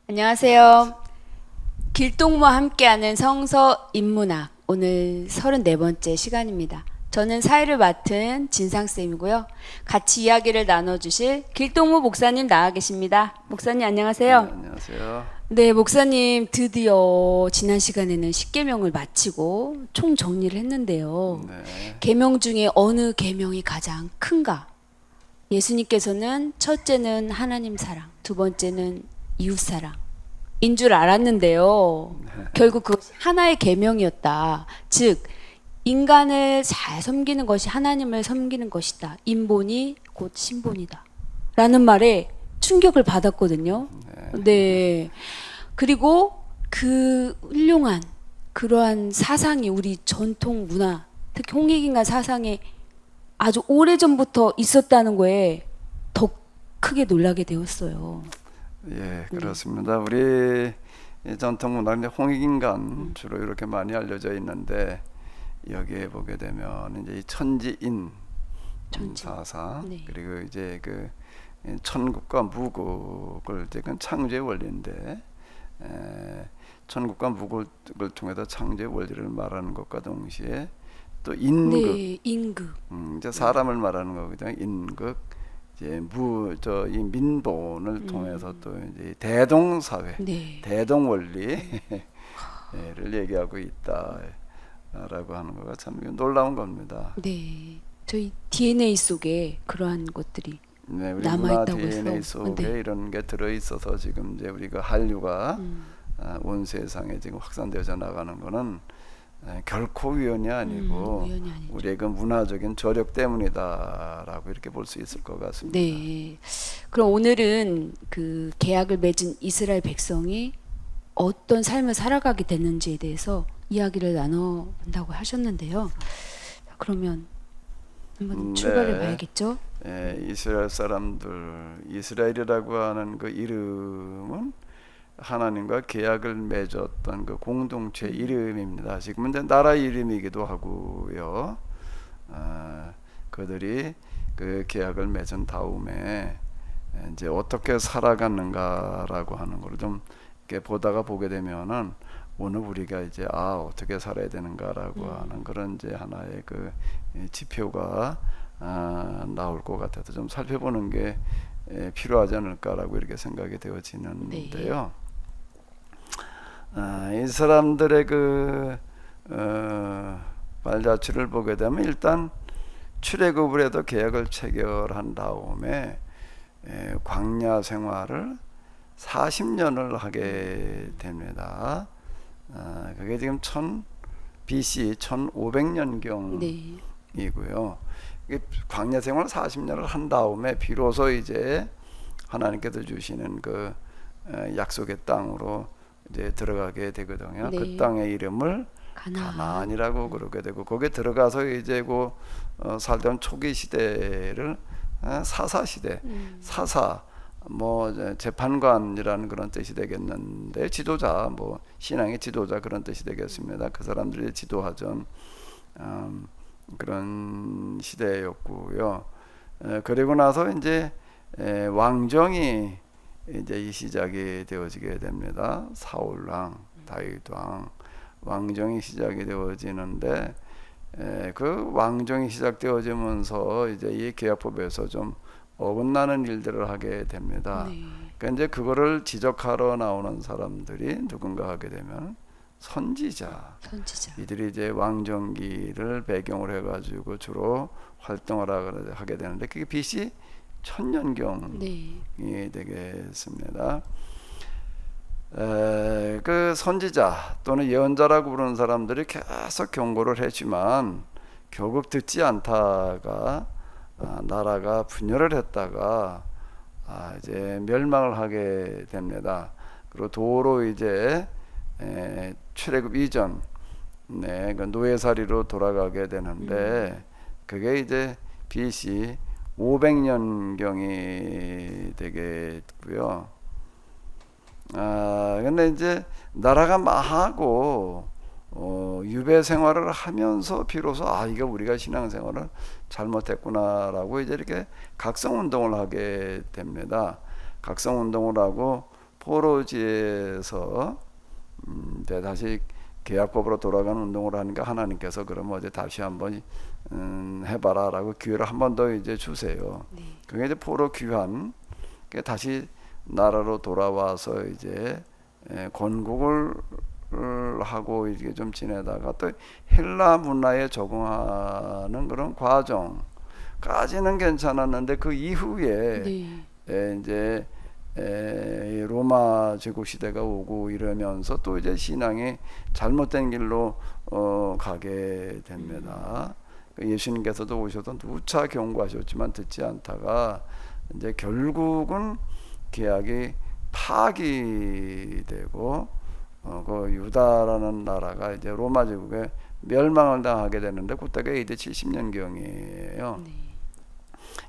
안녕하세요. 길동무와 함께하는 성서 인문학 오늘 34번째 시간입니다. 저는 사회를 맡은 진상쌤이고요. 같이 이야기를 나눠주실 길동무 목사님 나와 계십니다. 목사님 네, 안녕하세요. 안녕하세요. 네, 목사님 드디어 지난 시간에는 십계명을 마치고 총 정리를 했는데요. 네, 계명 중에 어느 계명이 가장 큰가? 예수님께서는 첫째는 하나님 사랑, 두 번째는 이웃 사랑인 줄 알았는데요. 결국 그것이 하나의 계명이었다. 즉 인간을 잘 섬기는 것이 하나님을 섬기는 것이다. 인본이 곧 신본이다. 라는 말에 충격을 받았거든요. 네. 그리고 그 훌륭한 그러한 사상이 우리 전통 문화, 특히 홍익인간 사상에 아주 오래전부터 있었다는 거에 더 크게 놀라게 되었어요. 예, 그렇습니다. 우리 이 전통 문화는 홍익인간 주로 이렇게 많이 알려져 있는데 여기에 보게 되면 이제 이 천지인 전지. 사상 네. 그리고 이제 그 천국과 무국을 이제 그 창조의 원리인데 천국과 무국을 통해서 창조의 원리를 말하는 것과 동시에 또 인극 네, 임금. 이제 사람을 말하는 거거든요. 인극, 이제 이 민본을 통해서 또 이제 대동 사회, 네. 대동 원리를 얘기하고 있다라고 하는 거가 참 놀라운 겁니다. 네. 저희 DNA 속에 그러한 것들이 네, 우리 남아 문화 있다고 DNA 해서. 속에 네. 이런 게 들어 있어서 지금 이제 우리가 한류가 온 세상에 지금 확산되어져 나가는 거는 결코 우연이 아니고 우연이 아니죠. 우리의 그 문화적인 저력 때문이다라고 이렇게 볼 수 있을 것 같습니다. 네. 그럼 오늘은 그 계약을 맺은 이스라엘 백성이 어떤 삶을 살아가게 됐는지에 대해서 이야기를 나눠본다고 하셨는데요. 그러면 한번 출발해 네. 봐야겠죠? 이스라엘 사람들, 이스라엘이라고 하는 그 이름은 하나님과 계약을 맺었던 그 공동체 이름입니다. 지금은 이제 나라 이름이기도 하고요. 그들이 그 계약을 맺은 다음에 이제 어떻게 살아갔는가라고 하는 걸 좀 이렇게 보게 되면은 오늘 우리가 이제 어떻게 살아야 되는가라고 하는 그런 이제 하나의 그 지표가 나올 것 같아서 좀 살펴보는 게 필요하지 않을까라고 이렇게 생각이 되어지는데요. 이 사람들의 그 발자취를 보게 되면 일단 출애굽을 해도 계약을 체결한 다음에 광야 생활을 40년을 하게 됩니다. 그게 지금 BC 1500년경이고요. 광야 생활 40년을 한 다음에 비로소 이제 하나님께서 주시는 그 약속의 땅으로 이제 들어가게 되거든요. 네. 그 땅의 이름을 가나안이라고 그러게 되고 거기에 들어가서 이제 그 살던 초기 시대를 사사 시대, 사사 뭐 재판관이라는 그런 뜻이 되겠는데 지도자, 뭐 신앙의 지도자 그런 뜻이 되겠습니다. 그 사람들이 지도하던 그런 시대였고요. 그리고 나서 이제 왕정이 이제 이 시작이 되어지게 됩니다. 사울 왕, 다윗 왕, 왕정이 시작이 되어지는데 그 왕정이 시작되어지면서 이제 이 계약법에서 좀 어긋나는 일들을 하게 됩니다. 네. 그러니까 이제 그거를 지적하러 나오는 사람들이 누군가 하게 되면 선지자. 선지자. 이들이 이제 왕정기를 배경으로 해가지고 주로 활동을 하게 되는데 그게 BC 1000년경이 네. 되겠습니다. 그 선지자 또는 예언자라고 부르는 사람들이 계속 경고를 했지만 결국 듣지 않다가 나라가 분열을 했다가 이제 멸망을 하게 됩니다. 그리고 도로 이제 출애굽 이전 그 노예살이로 돌아가게 되는데 그게 이제 BC 500년경이 되겠고요. 근데 이제 나라가 망하고 유배 생활을 하면서 비로소 이거 우리가 신앙생활을 잘못했구나라고 이제 이렇게 각성 운동을 하게 됩니다. 각성 운동을 하고 포로지에서 이제 다시 계약법으로 돌아가는 운동을 하니까 하나님께서 그럼 어제 다시 한번 해봐라라고 기회를 한 번 더 이제 주세요. 네. 그게 이제 포로 귀환, 다시 나라로 돌아와서 이제 건국을 하고 이렇게 좀 지내다가 또 헬라 문화에 적응하는 그런 과정까지는 괜찮았는데 그 이후에 네. 이제 로마 제국 시대가 오고 이러면서 또 이제 신앙이 잘못된 길로 가게 됩니다. 예수님께서도 오셔서 누차 경고하셨지만 듣지 않다가 이제 결국은 계약이 파기되고 그 유다라는 나라가 이제 로마 제국에 멸망을 당하게 되는데 그때가 AD 70년경이에요. 네.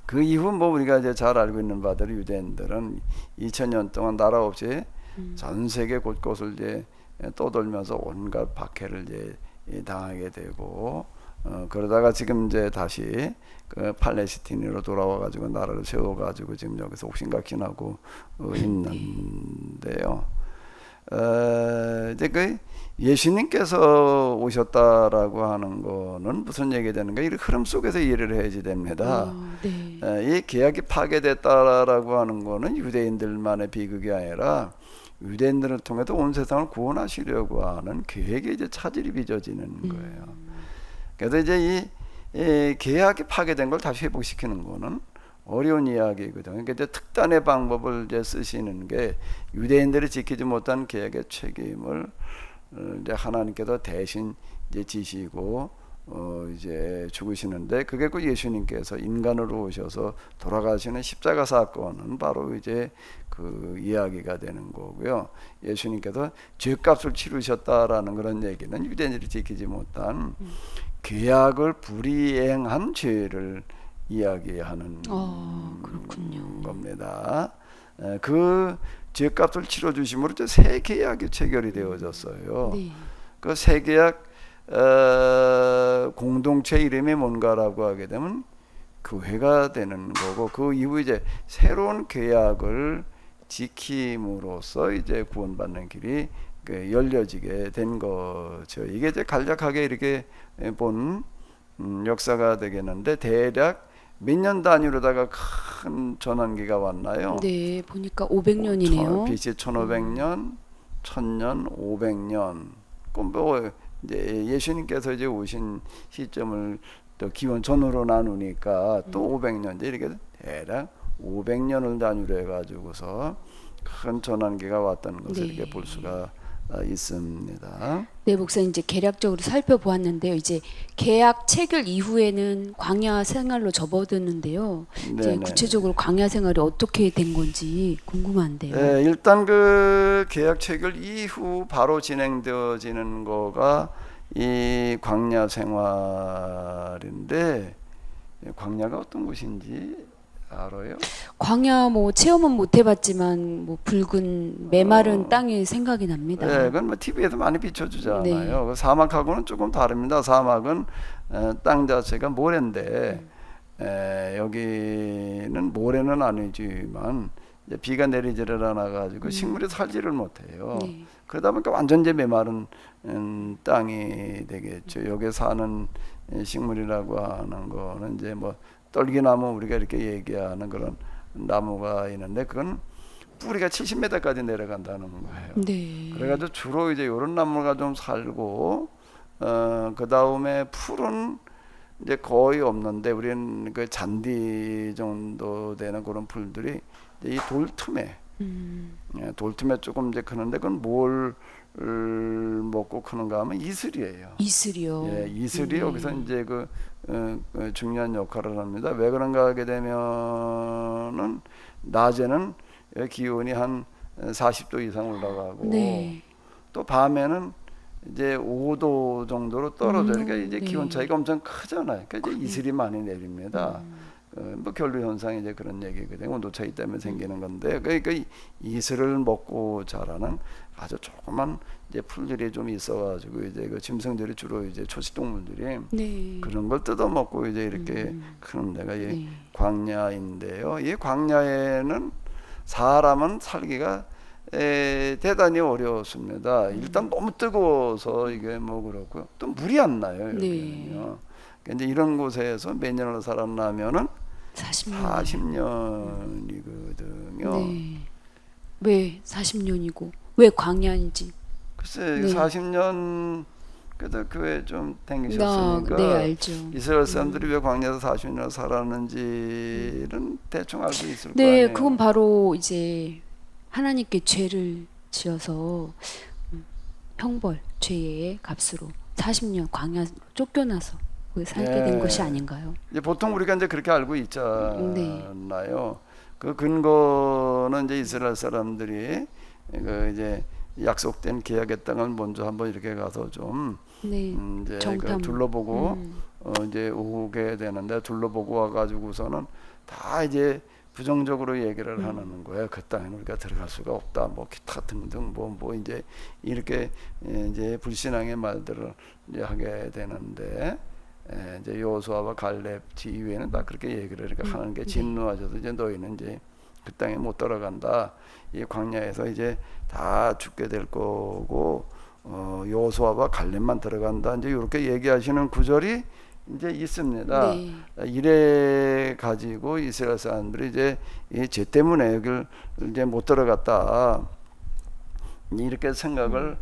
그 이후 뭐 우리가 이제 잘 알고 있는 바대로 유대인들은 2000년 동안 나라 없이 전 세계 곳곳을 이제 떠돌면서 온갖 박해를 이제 당하게 되고 그러다가 지금 이제 다시 그 팔레스틴으로 돌아와 가지고 나라를 세워 가지고 지금 여기서 옥신각신하고 있는데요. 이제 그 예수님께서 오셨다라고 하는 거는 무슨 얘기 되는가? 이 흐름 속에서 이해를 해야지 됩니다. 네. 이 계약이 파괴됐다라고 하는 거는 유대인들만의 비극이 아니라 유대인들을 통해서 온 세상을 구원하시려고 하는 계획에 이제 차질이 빚어지는 거예요. 그래서 이제 이 계약이 파괴된 걸 다시 회복시키는 거는 어려운 이야기거든요. 그러니까 이제 특단의 방법을 이제 쓰시는 게 유대인들이 지키지 못한 계약의 책임을 이제 하나님께서 대신 이제 지시고 이제 죽으시는데 그게 그 예수님께서 인간으로 오셔서 돌아가시는 십자가 사건은 바로 이제 그 이야기가 되는 거고요. 예수님께서 죄값을 치르셨다라는 그런 얘기는 유대인들이 지키지 못한 계약을 불이행한 죄를 이야기하는 그렇군요. 겁니다. 그 죄값을 치러주심으로 이제 새 계약이 체결이 되어졌어요. 네. 그 새 계약 공동체 이름이 뭔가라고 하게 되면 교회가 되는 거고 그 이후 이제 새로운 계약을 지킴으로써 이제 구원받는 길이 열려지게 된 거죠. 이게 이제 간략하게 이렇게 본 역사가 되겠는데 대략 몇 년 단위로다가 큰 전환기가 왔나요? 네, 보니까 500년이네요. BC 1500년, 1000년, 500년. 뭐 이제 예수님께서 이제 오신 시점을 또 기원 전후로 나누니까 또 500년 이제 이렇게 대략 500년을 단위로 해가지고서 큰 전환기가 왔다는 것을 네. 이렇게 볼 수가 있습니다. 네, 목사님 이제 개략적으로 살펴보았는데요. 이제 계약 체결 이후에는 광야 생활로 접어드는데요. 이제 네네. 구체적으로 광야 생활이 어떻게 된 건지 궁금한데요. 네, 일단 그 계약 체결 이후 바로 진행되어지는 거가 이 광야 생활인데 광야가 어떤 곳인지 알아요? 광야 뭐 체험은 못 해봤지만 뭐 붉은 메마른 땅이 생각이 납니다. 네, 그건 뭐 TV에서 많이 비춰주잖아요. 네. 그 사막하고는 조금 다릅니다. 사막은 땅 자체가 모래인데 여기는 모래는 아니지만 이제 비가 내리지를 않아 가지고 식물이 살지를 못해요. 네. 그러다 보니까 완전 이제 메마른 땅이 되겠죠. 여기 사는 식물이라고 하는 거는 이제 뭐 떨기나무 우리가 이렇게 얘기하는 그런 나무가 있는데 그건 뿌리가 70m까지 내려간다는 거예요. 네. 그래가지고 주로 이제 이런 나무가 좀 살고 그 다음에 풀은 이제 거의 없는데 우리는 그 잔디 정도 되는 그런 풀들이 이제 이 돌틈에 돌틈에 조금 이제 크는데 그건 뭘 먹고 크는가 하면 이슬이에요. 이슬이요. 예, 이슬이 여기서 이제 그 중요한 역할을 합니다. 왜 그런가 하게 되면은 낮에는 기온이 한 40도 이상 올라가고 네. 또 밤에는 이제 5도 정도로 떨어져요. 그러니까 이제 네. 기온 차이가 엄청 크잖아요. 그러니까 이제 이슬이 많이 내립니다. 뭐 결로 현상이 이제 그런 얘기거든요. 온도 차이 때문에 생기는 건데, 그러니까 이슬을 먹고 자라는 아주 조그만 이제 풀들이 좀 있어가지고 이제 그 짐승들이 주로 이제 초식 동물들이 네. 그런 걸 뜯어 먹고 이제 이렇게 크는 데가 이 네. 광야인데요. 이 광야에는 사람은 살기가 대단히 어려웠습니다. 일단 너무 뜨거워서 이게 뭐 그렇고요. 또 물이 안 나요 여기는요. 그러니까 이제 이런 곳에서 몇 년을 살았냐면은 40년. 40년이거든요. 네. 왜 40년이고 왜 광야인지. 글쎄 네. 40년 그래도 교회 좀 다니셨으니까 네, 알죠. 이스라엘 사람들이 왜 광야에서 40년 살았는지는 대충 알고 있을 거 네, 아니에요. 그건 바로 이제 하나님께 죄를 지어서 형벌, 죄의 값으로 40년 광야 쫓겨나서 거기 살게 된 네. 것이 아닌가요? 이제 보통 우리가 이제 그렇게 알고 있잖아요. 네. 그 근거는 이제 이스라엘 사람들이 그 이제 약속된 계약의 땅을 먼저 한번 이렇게 가서 좀 네. 이제 정탐. 그 둘러보고 이제 오게 되는데 둘러보고 와가지고서는 다 이제 부정적으로 얘기를 하는 거예요. 그 땅에는 우리가 들어갈 수가 없다. 뭐 기타 등등 뭐 이제 이렇게 이제 불신앙의 말들을 이제 하게 되는데 이제 여호수아와 갈렙 이외에는 다 그렇게 얘기를 이렇게 하는 게 진노하셔서 이제 너희는 이제 그 땅에 못 들어간다. 이 광야에서 이제 다 죽게 될 거고 여호수아와 갈렙만 들어간다. 이제 이렇게 얘기하시는 구절이 이제 있습니다. 네. 이래 가지고 이스라엘 사람들이 이제 이 죄 때문에 여기를 이제 못 들어갔다. 이렇게 생각을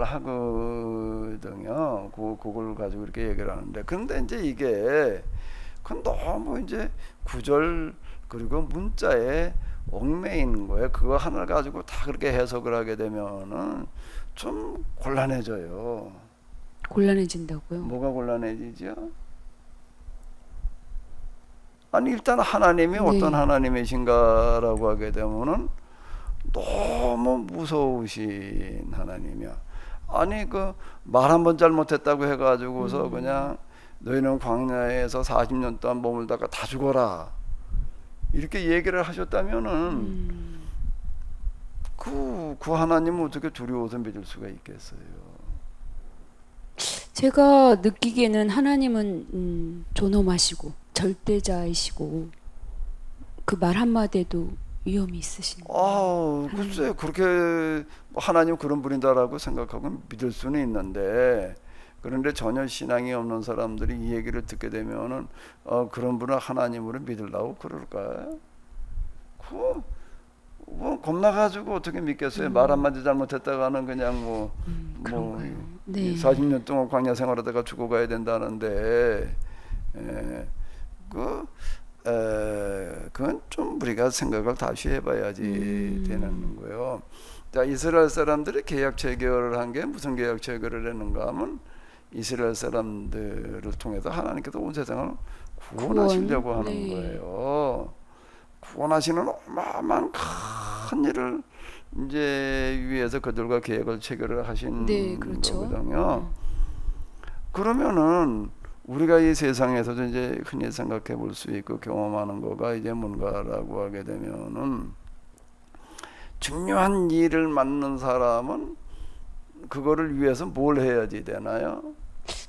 하거든요. 그걸 가지고 이렇게 얘기를 하는데, 그런데 이제 이게 그건 너무 이제 구절 그리고 문자에 얽매이는 거예요. 그거 하나 가지고 다 그렇게 해석을 하게 되면은 좀 곤란해져요. 곤란해진다고요? 뭐가 곤란해지죠? 아니 일단 하나님이 네. 어떤 하나님이신가라고 하게 되면은 너무 무서우신 하나님이야. 아니 그 말 한 번 잘못했다고 해가지고서 그냥 너희는 광야에서 40년 동안 머물다가 다 죽어라 이렇게 얘기를 하셨다면은 그 하나님은 어떻게 두려워서 믿을 수가 있겠어요? 제가 느끼기에는 하나님은 존엄하시고 절대자이시고 그 말 한마디에도 위험이 있으신 거예요. 글쎄 그렇게 하나님 그런 분이다라고 생각하고 믿을 수는 있는데, 그런데 전혀 신앙이 없는 사람들이 이 얘기를 듣게 되면은 그런 분을 하나님으로 믿으려고 그럴까요? 뭐 겁나가지고 어떻게 믿겠어요? 말 한마디 잘못했다가는 그냥 뭐 그런가요? 네. 40년 동안 광야 생활하다가 죽어가야 된다는데 그건 좀 우리가 생각을 다시 해봐야지 되는 거예요. 자, 이스라엘 사람들이 계약 체결을 한 게 무슨 계약 체결을 했는가 하면 이스라엘 사람들을 통해서 하나님께서 온 세상을 구원하시려고 하는 네. 거예요. 구원하시는 어마어마한 큰 일을 이제 위해서 그들과 계약을 체결을 하신 네, 그렇죠. 거거든요. 그러면은 우리가 이 세상에서도 이제 흔히 생각해 볼 수 있고 경험하는 거가 이제 뭔가라고 하게 되면은, 중요한 일을 맡는 사람은 그거를 위해서 뭘 해야지 되나요?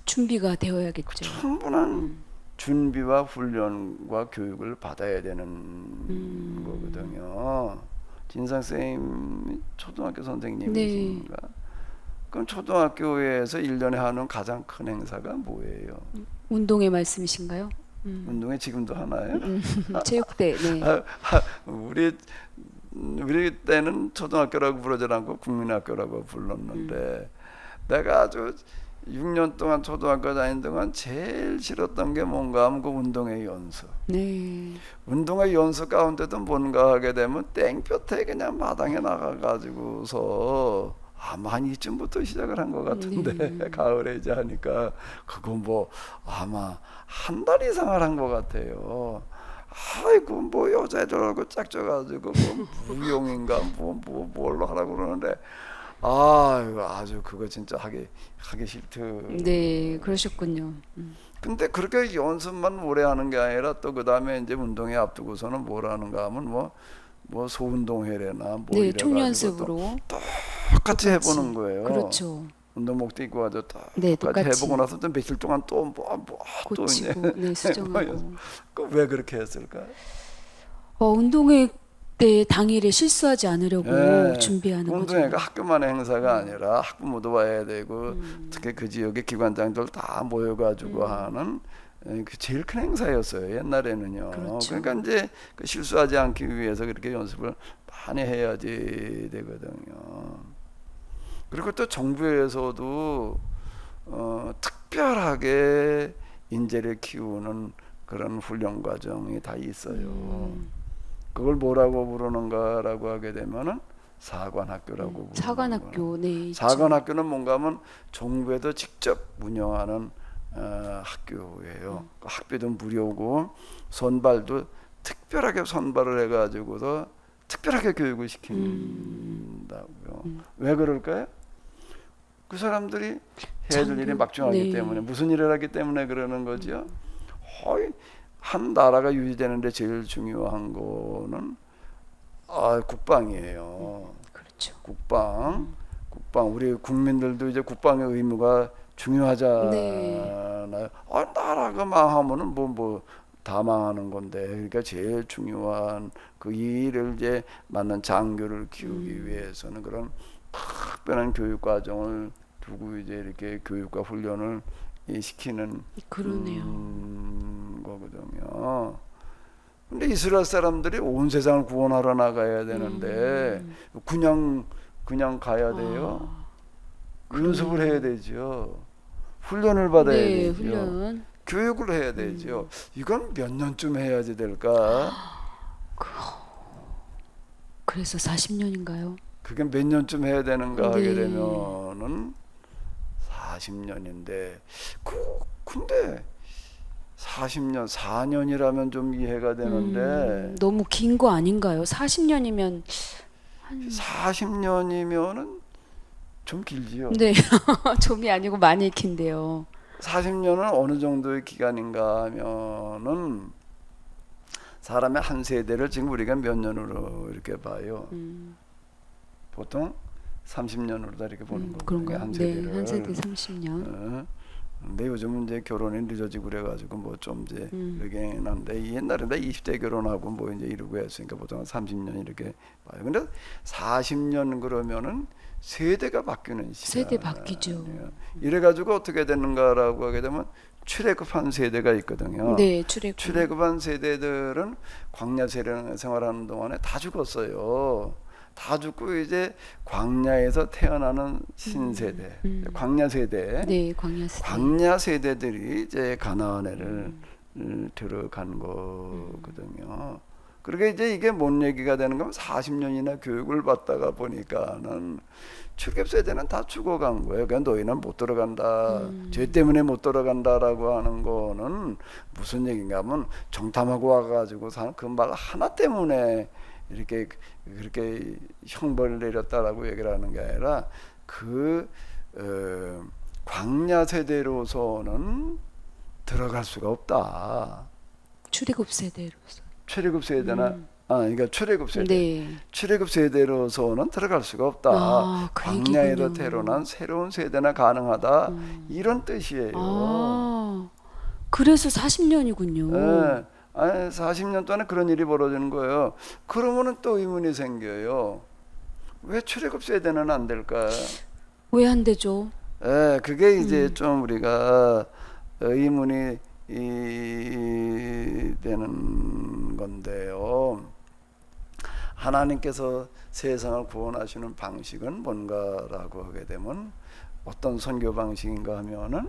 준비가 되어야겠죠. 충분한 준비와 훈련과 교육을 받아야 되는 거거든요. 진상 쌤이 초등학교 선생님이신가? 네. 그럼 초등학교에서 1년에 하는 가장 큰 행사가 뭐예요? 운동의 말씀이신가요? 운동회 지금도 하나요? 체육대. 네. 우리 때는 초등학교라고 부르지 않고 국민학교라고 불렀는데 내가 아주 6년 동안 초등학교 다닌 동안 제일 싫었던 게 뭔가 하면 그 운동회 연수. 네. 운동회 연수 가운데도 뭔가 하게 되면 땡볕에 그냥 마당에 나가가지고서 아마 한 이쯤부터 시작을 한 것 같은데 가을에 이제 하니까 그거 뭐 아마 한 달 이상을 한 것 같아요. 아이고 뭐 여자애들하고 짝져가지고 뭐 무용인가 뭘로 하라고 그러는데 아주 그거 진짜 하기 싫더라고요. 네, 그러셨군요. 근데 그렇게 연습만 오래 하는 게 아니라 또 그 다음에 이제 운동회 앞두고서는 뭘 하는가 하면 뭐 소운동회래나 뭐 네, 이래가지고 총연습으로. 똑같이 해보는 거예요. 그렇죠. 운동복도 입고 와서 네, 똑같이 똑같이. 해보고 나서 또 며칠 동안 또 또 이제 고치고, 네, 수정하고. 왜 그렇게 했을까? 운동회 네, 당일에 실수하지 않으려고 예, 준비하는 거죠. 운동회가 학교만의 행사가 아니라 학부모도 와야 되고 특히 그 지역의 기관장들 다 모여가지고 하는 그 제일 큰 행사였어요 옛날에는요. 그렇죠. 그러니까 이제 그 실수하지 않기 위해서 그렇게 연습을 많이 해야지 되거든요. 그리고 또 정부에서도 특별하게 인재를 키우는 그런 훈련 과정이 다 있어요. 그걸 뭐라고 부르는가라고 하게 되면은 사관학교라고 부르는 거예요. 사관학교, 네, 있죠. 사관학교는 뭔가 하면 정부에도 직접 운영하는 학교예요. 학비도 무료고 선발도 특별하게 선발을 해가지고서 특별하게 교육을 시킨다고요. 왜 그럴까요? 그 사람들이 해야 될 일이 막중하기 네. 때문에 무슨 일을 하기 때문에 그러는 거죠. 한 나라가 유지되는데 제일 중요한 거는 국방이에요. 그렇죠. 국방 우리 국민들도 이제 국방의 의무가 중요하잖아요. 네. 나라가 망하면은 뭐 다 망하는 건데 그러니까 제일 중요한 그 일을 이제 맞는 장교를 키우기 위해서는 그런 특별한 교육 과정을 두고 이제 이렇게 교육과 훈련을 시키는 그러네요. 거거든요. 근데 이스라엘 사람들이 온 세상을 구원하러 나가야 되는데 그냥 가야 돼요. 연습을 해야 되죠. 훈련을 받아야 네, 되죠. 훈련. 교육을 해야 되죠. 이건 몇 년쯤 해야지 될까? 그래서 40년인가요? 그게 몇 년쯤 해야 되는가 하게 네. 되면은 40년인데 근데 40년 4년이라면 좀 이해가 되는데 너무 긴 거 아닌가요? 40년이면 40년이면은 좀 길지요. 네, 좀이 아니고 많이 긴데요. 40년은 어느 정도의 기간인가 하면은 사람의 한 세대를 지금 우리가 몇 년으로 이렇게 봐요. 보통 30년으로 다 이렇게 보는 거예요. 그런가요? 한 네, 세대를. 한 세대 30년. 근데 요즘은 이제 결혼이 늦어지고 그래가지고 뭐 좀 이제 이러긴 한데 옛날에 나 20대 결혼하고 뭐 이제 이러고 했으니까 보통 한 30년 이렇게 봐요. 근데 40년 그러면은 세대가 바뀌는 시간. 세대 바뀌죠. 이래가지고 어떻게 되는가라고 하게 되면 출애굽한 세대가 있거든요. 네, 출애굽. 출애굽한 세대들은 광야 생활하는 동안에 다 죽었어요. 다 죽고 이제 광야에서 태어나는 신세대, 광야 세대. 네, 광야 세대. 광야 세대들이 이제 가나안에를 들어간 거거든요. 그러게 이제 이게 뭔 얘기가 되는 거면 40년이나 교육을 받다가 보니까는 출애굽 세대는 다 죽어간 거예요. 그러니까 너희는 못 들어간다. 죄 때문에 못 들어간다라고 하는 거는 무슨 얘기인가 하면 정탐하고 와가지고 사는 그 말 하나 때문에 이렇게 그렇게 형벌을 내렸다라고 얘기를 하는 게 아니라 그 광야 세대로서는 들어갈 수가 없다. 출애굽 세대로서. 출애굽 세대나 그러니까 출애굽 세대. 네. 출애굽 세대로서는 들어갈 수가 없다. 그 광야에서 얘기군요. 태어난 새로운 세대나 가능하다. 이런 뜻이에요. 그래서 40년이군요. 예. 아니 40년 동안에 그런 일이 벌어지는 거예요. 그러면은 또 의문이 생겨요. 왜 출애굽 세대는 안 될까? 왜 안 되죠? 예, 그게 이제 좀 우리가 의문이 되는 건데요. 하나님께서 세상을 구원하시는 방식은 뭔가라고 하게 되면 어떤 선교 방식인가 하면은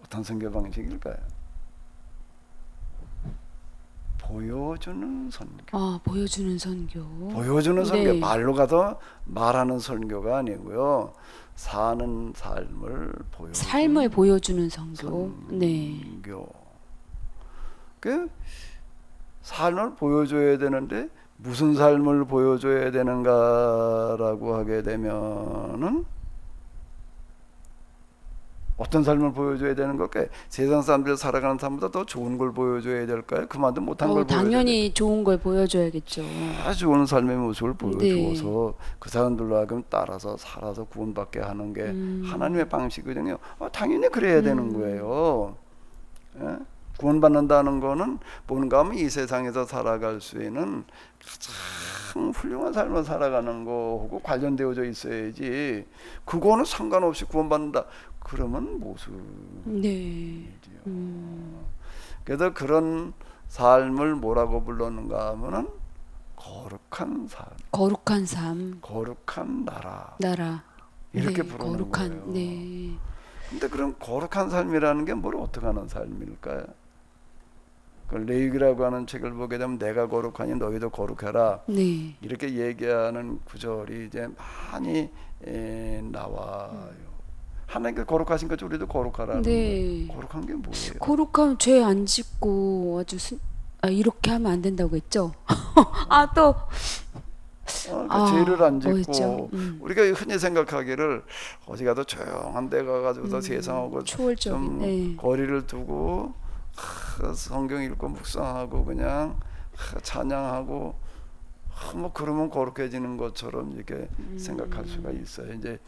어떤 선교 방식일까요? 보여주는 선교. 보여주는 선교. 보여주는 선교. 네. 말로 가서 말하는 선교가 아니고요. 사는 삶을 보여주는 삶을 보여주는 선교. 네. 선교. 그 삶을 보여줘야 되는데 무슨 삶을 보여줘야 되는가라고 하게 되면은 어떤 삶을 보여줘야 되는 걸까요? 세상 사람들이 살아가는 삶보다 더 좋은 걸 보여줘야 될까요? 그만도 못한 걸 당연히 좋은 걸 보여줘야겠죠. 다 좋은 삶의 모습을 보여주어서 네. 그 사람들로 하여금 따라서 살아서 구원받게 하는 게 하나님의 방식이거든요. 당연히 그래야 되는 거예요. 예? 구원받는다는 거는 뭔가 하면 이 세상에서 살아갈 수 있는 가장 훌륭한 삶을 살아가는 거하고 관련되어져 있어야지. 그거는 상관없이 구원받는다. 그러면 모순이지요. 네. 그래서 그런 삶을 뭐라고 불렀는가 하면은 거룩한 삶, 거룩한 삶, 거룩한 나라 나라. 이렇게 네, 부르는 거룩한. 거예요. 네. 근데 그럼 거룩한 삶이라는 게 뭘 어떻게 하는 삶일까요? 그 레위기라고 하는 책을 보게 되면 내가 거룩하니 너희도 거룩해라 네. 이렇게 얘기하는 구절이 이제 많이 나와요. 하나님께 거룩하신 것 우리도 거룩하라는 네. 거예요. 거룩한 게 뭐예요? 거룩하면 죄 안 짓고 아주 이렇게 하면 안 된다고 했죠. 아, 또 그러니까 죄를 안 짓고 뭐였죠? 우리가 흔히 생각하기를 어디 가도 조용한 데 가가지고서 세상하고 초월적인. 좀 네. 거리를 두고 성경 읽고 묵상하고 그냥 찬양하고 뭐 그러면 거룩해지는 것처럼 이렇게 생각할 수가 있어요. 이제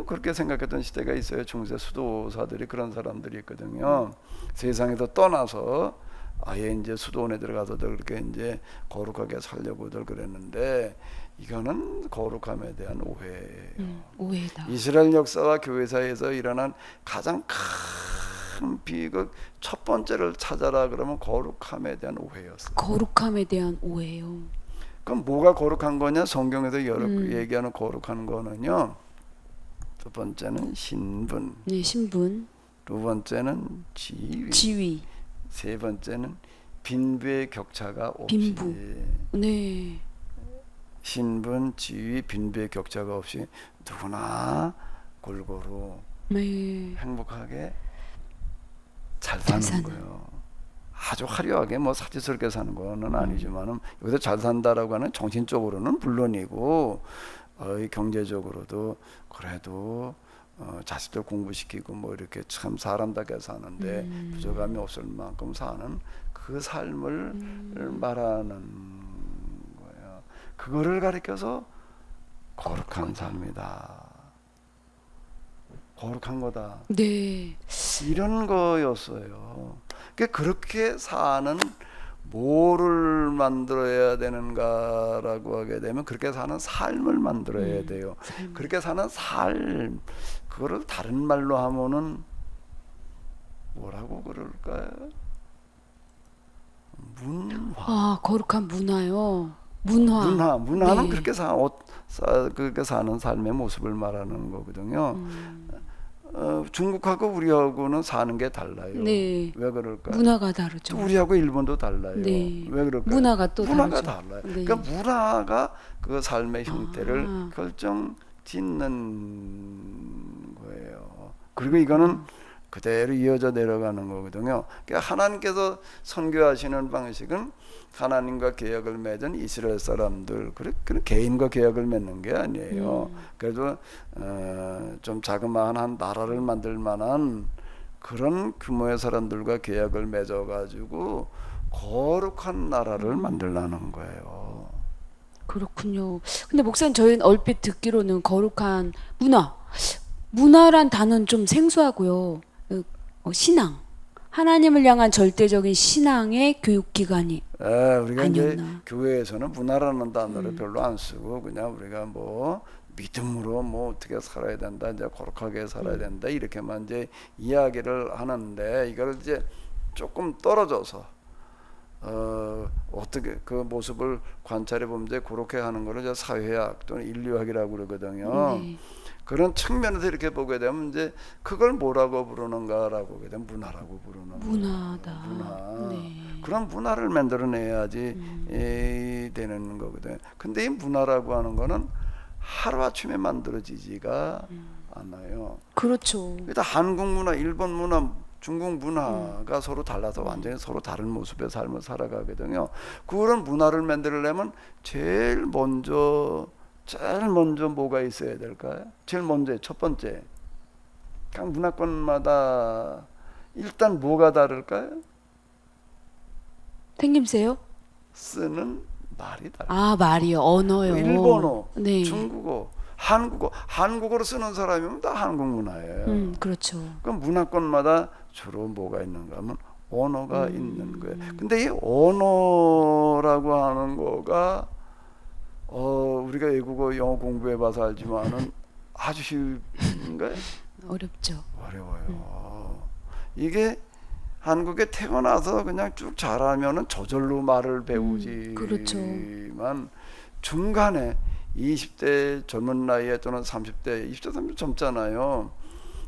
그렇게 생각했던 시대가 있어요. 중세 수도사들이 그런 사람들이 있거든요. 세상에서 떠나서 아예 이제 수도원에 들어가서도 그렇게 이제 거룩하게 살려고들 그랬는데 이거는 거룩함에 대한 오해예요. 오해다. 이스라엘 역사와 교회사에서 일어난 가장 큰 비극 첫 번째를 찾아라 그러면 거룩함에 대한 오해였어요. 거룩함에 대한 오해요. 그럼 뭐가 거룩한 거냐? 성경에서 여러 얘기하는 거룩한 거는요. 첫 번째는 신분, 네, 신분, 두 번째는 지위, 지위, 세 번째는 빈부의 격차가 없이. 빈부. 네. 신분, 지위, 빈부의 격차가 없이 누구나 골고루 네. 행복하게 잘 잘 사는 사는. 거예요. 아주 화려하게 뭐 사치스럽게 사는 거는 아니지만은 여기서 잘 산다라고 하는 정신적으로는 물론이고 경제적으로도 그래도 자식들 공부시키고 뭐 이렇게 참 사람답게 사는데 부족함이 없을 만큼 사는 그 삶을 말하는 거예요. 그거를 가리켜서 거룩한 삶이다. 거룩한 거다. 네. 이런 거였어요. 그렇게 사는 뭐를 만들어야 되는가라고 하게 되면 그렇게 사는 삶을 만들어야 돼요. 삶. 그렇게 사는 삶, 그거를 다른 말로 하면은 뭐라고 그럴까요? 문화. 아, 거룩한 문화요. 문화. 문화는 네. 그렇게 그렇게 사는 삶의 모습을 말하는 거거든요. 중국하고 우리하고는 사는 게 달라요. 네. 왜 그럴까요? 문화가 다르죠. 또 우리하고 일본도 달라요. 네. 왜 그럴까요? 문화가 또 문화가 다르죠. 달라요. 네. 그러니까 문화가 그 삶의 형태를 아. 결정짓는 거예요. 그리고 이거는 그대로 이어져 내려가는 거거든요. 그러니까 하나님께서 선교하시는 방식은 하나님과 계약을 맺은 이스라엘 사람들, 그런 개인과 계약을 맺는 게 아니에요. 그래도 좀 자그마한 나라를 만들 만한 그런 규모의 사람들과 계약을 맺어가지고 거룩한 나라를 만들라는 거예요. 그렇군요. 근데 목사님, 저희는 얼핏 듣기로는 거룩한 문화란 단어는 좀 생소하고요. 신앙, 하나님을 향한 절대적인 신앙의 교육기관이 우리가 이제 아니었나. 교회에서는 문화라는 단어를 별로 안 쓰고 그냥 우리가 뭐 믿음으로 뭐 어떻게 살아야 된다, 이제 거룩하게 살아야 된다 이렇게만 이제 이야기를 하는데 이걸 이제 조금 떨어져서 어떻게 그 모습을 관찰해 보면 이제 그렇게 하는 거를 이제 사회학 또는 인류학이라고 그러거든요. 네. 그런 측면에서 이렇게 보게 되면 이제 그걸 뭐라고 부르는가라고 보게 되면 문화라고 부르는 문화다. 문화. 네. 그런 문화를 만들어내야지 되는 거거든. 근데 이 문화라고 하는 거는 하루아침에 만들어지지가 않아요. 그렇죠. 일단 한국 문화, 일본 문화, 중국 문화가 서로 달라서 완전히 서로 다른 모습의 삶을 살아가거든요. 그런 문화를 만들려면 제일 먼저 뭐가 있어야 될까요? 제일 먼저 첫 번째, 각 문화권마다 일단 뭐가 다를까요? 생김새요? 쓰는 말이 달라요. 아, 말이요. 언어요. 일본어, 네. 중국어, 한국어로 쓰는 사람이면 다 한국 문화예요. 그렇죠. 그럼 문화권마다 주로 뭐가 있는가 하면 언어가 있는 거예요. 근데 이 언어라고 하는 거가 우리가 외국어 영어 공부해봐서 알지만은 아주 쉬운가요? 어렵죠. 어려워요. 이게 한국에 태어나서 그냥 쭉 자라면은 저절로 말을 배우지만 그렇죠. 중간에 20대 젊은 나이에 또는 30대, 20대 30대 젊잖아요.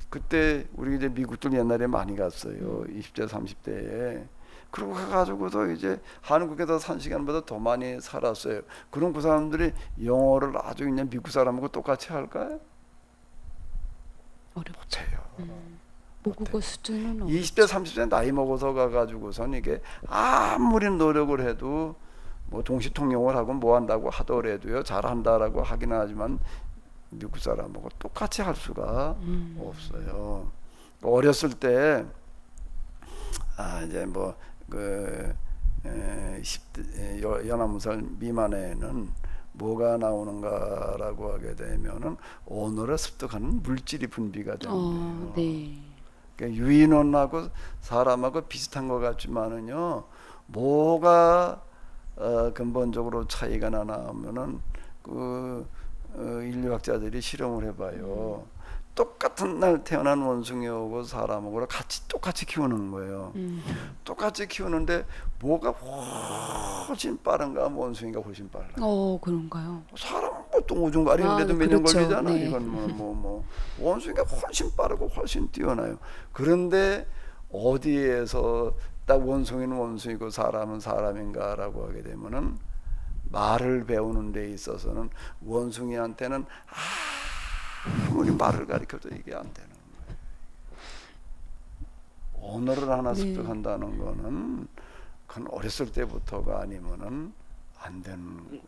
그때 우리 이제 미국들 옛날에 많이 갔어요. 20대 30대에. 그러고 가가지고서 이제 한국에서 산 시간보다 더 많이 살았어요. 그럼 그 사람들이 영어를 아주 그냥 미국 사람하고 똑같이 할까요? 어렵죠. 못해요. 모국어 수준은 어렵죠. 20대 30대 나이 먹어서 가가지고선 이게 아무리 노력을 해도 뭐 동시 통용을 하고 뭐 한다고 하더라도요 잘한다라고 하긴 하지만 미국 사람하고 똑같이 할 수가 없어요. 어렸을 때 이제 뭐그 10대 19살 미만에는 뭐가 나오는가라고 하게 되면은 언어를 습득하는 물질이 분비가 된대요. 네. 그러니까 유인원하고 사람하고 비슷한 것 같지만은요, 뭐가 근본적으로 차이가 나나 하면은 인류학자들이 실험을 해봐요. 똑같은 날 태어난 원숭이하고 사람하고 같이 똑같이 키우는 거예요. 똑같이 키우는데 뭐가 훨씬 빠른가 하면 원숭이가 훨씬 빨라. 그런가요? 사람은 보통 오줌가리는데도 몇 년 그렇죠. 걸리잖아. 네. 이건 원숭이가 훨씬 빠르고 훨씬 뛰어나요. 그런데 어디에서 딱 원숭이는 원숭이고 사람은 사람인가라고 하게 되면은 말을 배우는 데 있어서는 원숭이한테는 아무리 말을 가르쳐도 이게 안 되는 거예요. 언어를 하나 습득한다는 거는 그건 어렸을 때부터가 아니면은 안 되는 거예요.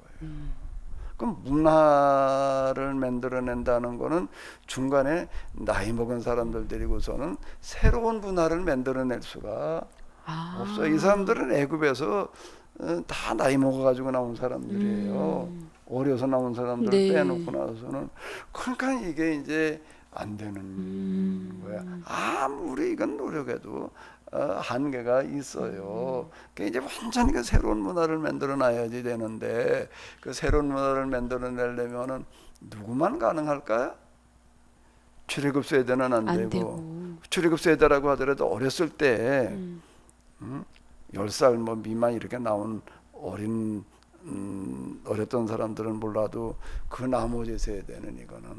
그럼 문화를 만들어낸다는 거는 중간에 나이 먹은 사람들 데리고서는 새로운 문화를 만들어낼 수가 없어요. 이 사람들은 애굽에서 다 나이 먹어가지고 나온 사람들이에요. 어려서 나온 사람들 네. 빼놓고 나서는 그러니까 이게 이제 안 되는 거야. 아무리 이건 노력해도 한계가 있어요. 그러니까 이제 완전히 그 새로운 문화를 만들어 놔야지 되는데 그 새로운 문화를 만들어 내려면은 누구만 가능할까요? 출애굽 세대는 안 되고 출애굽 세대라고 하더라도 어렸을 때 10살 뭐 미만 이렇게 나온 어렸던 사람들은 몰라도 그 나머지 세대는 이거는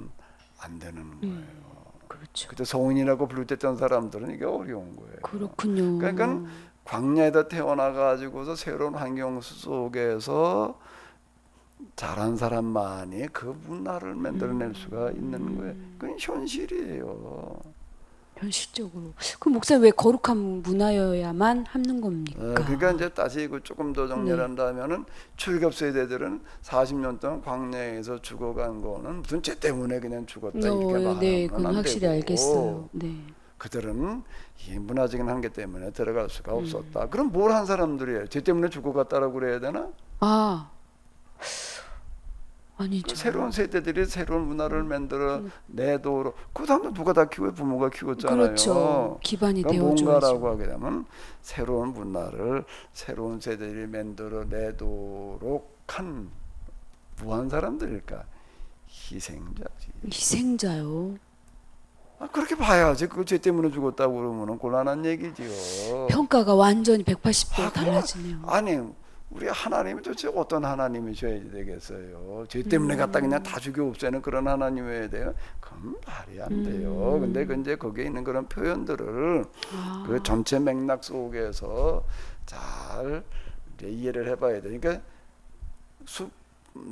안 되는 거예요. 그렇죠. 그때 성인이라고 부르던 사람들은 이게 어려운 거예요. 그렇군요. 그러니까 광야에다 태어나 가지고서 새로운 환경 속에서 자란 사람만이 그 문화를 만들어낼 수가 있는 거예요. 그건 현실이에요. 현실적으로. 그럼 목사님 왜 거룩한 문화여야만 하는 겁니까? 그러니까 이제 다시 조금 더 정리를 한다면은 출애굽 세대들은 40년 동안 광야에서 죽어간 거는 무슨 죄 때문에 그냥 죽었다 이렇게 말하면 네, 그건 안 확실히 되고 알겠어요. 네. 그들은 이 문화적인 한계 때문에 들어갈 수가 없었다. 그럼 뭘 한 사람들이에요? 죄 때문에 죽어갔다라고 그래야 되나? 아니죠. 그 새로운 세대들이 새로운 문화를 만들어 내도록 그 사람들 누가 다 키워요? 부모가 키웠잖아요. 그렇죠. 기반이 그러니까 되어줘야죠. 뭔가라고 하게 되면 새로운 문화를 새로운 세대들이 만들어 내도록 한 무한 사람들일까? 희생자지. 희생자요. 그렇게 봐야지. 그 죄 때문에 죽었다고 그러면은 곤란한 얘기지요. 평가가 완전히 180도 그럼 달라지네요. 아니 우리 하나님이 도대체 어떤 하나님이셔야 되겠어요? 죄 때문에 갖다 그냥 다 죽여 없애는 그런 하나님이어야 돼요? 그럼 말이 안 돼요. 근데 이제 거기에 있는 그런 표현들을 그 전체 맥락 속에서 잘 이제 이해를 해봐야 돼. 그러니까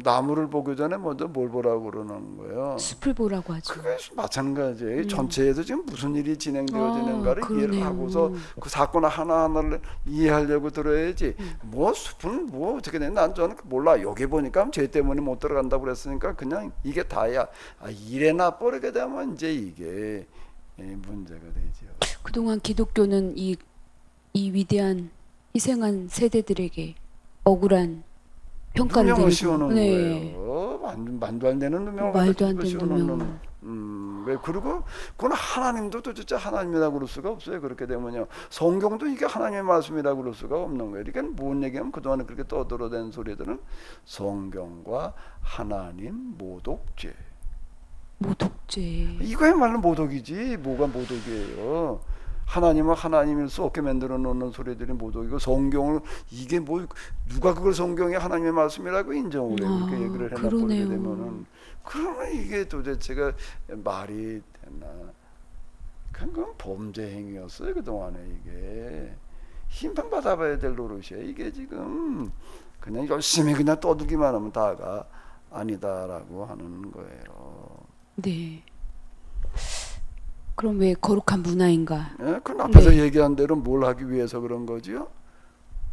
나무를 보기 전에 먼저 뭘 보라고 그러는 거예요. 숲을 보라고 하죠. 그게 마찬가지예요. 전체에서 지금 무슨 일이 진행되어지는가를 이해를 하고서 그 사건 하나하나를 이해하려고 들어야지. 뭐 숲은 뭐 어떻게 되나 난 저는 몰라. 여기 보니까 죄 때문에 못 들어간다고 그랬으니까 그냥 이게 다야. 이래나 버리게 되면 이제 이게 문제가 되죠. 그동안 기독교는 이 위대한 희생한 세대들에게 억울한 평가를 누명을 내리고 씌우는 거예요. 말도 안 되는 누명을 말도 안 되는 씌우는 누명. 하는 거예요. 그리고 그건 하나님도 도대체 하나님이라고 그럴 수가 없어요. 그렇게 되면요. 성경도 이게 하나님의 말씀이라고 그럴 수가 없는 거예요. 그러니까 뭔 얘기하면 그동안에 그렇게 떠들어댄 소리들은 성경과 하나님 모독죄. 모독죄. 이거야말로 모독이지 뭐가 모독이에요. 하나님은 하나님일 수 없게 만들어 놓는 소리들이 모독이고 성경을 이게 뭐 누가 그걸 성경이 하나님의 말씀이라고 인정을 해 그렇게 얘기를 해놔 버리게 그러네요. 되면은 그러면 이게 도대체가 말이 되나? 그건 범죄 행위였어요 그동안에. 이게 심판 받아봐야 될 노릇이야. 이게 지금 그냥 열심히 그냥 떠들기만 하면 다가 아니다라고 하는 거예요. 네. 그럼 왜 거룩한 문화인가? 예? 그 앞에서 네. 얘기한 대로 뭘 하기 위해서 그런 거지요?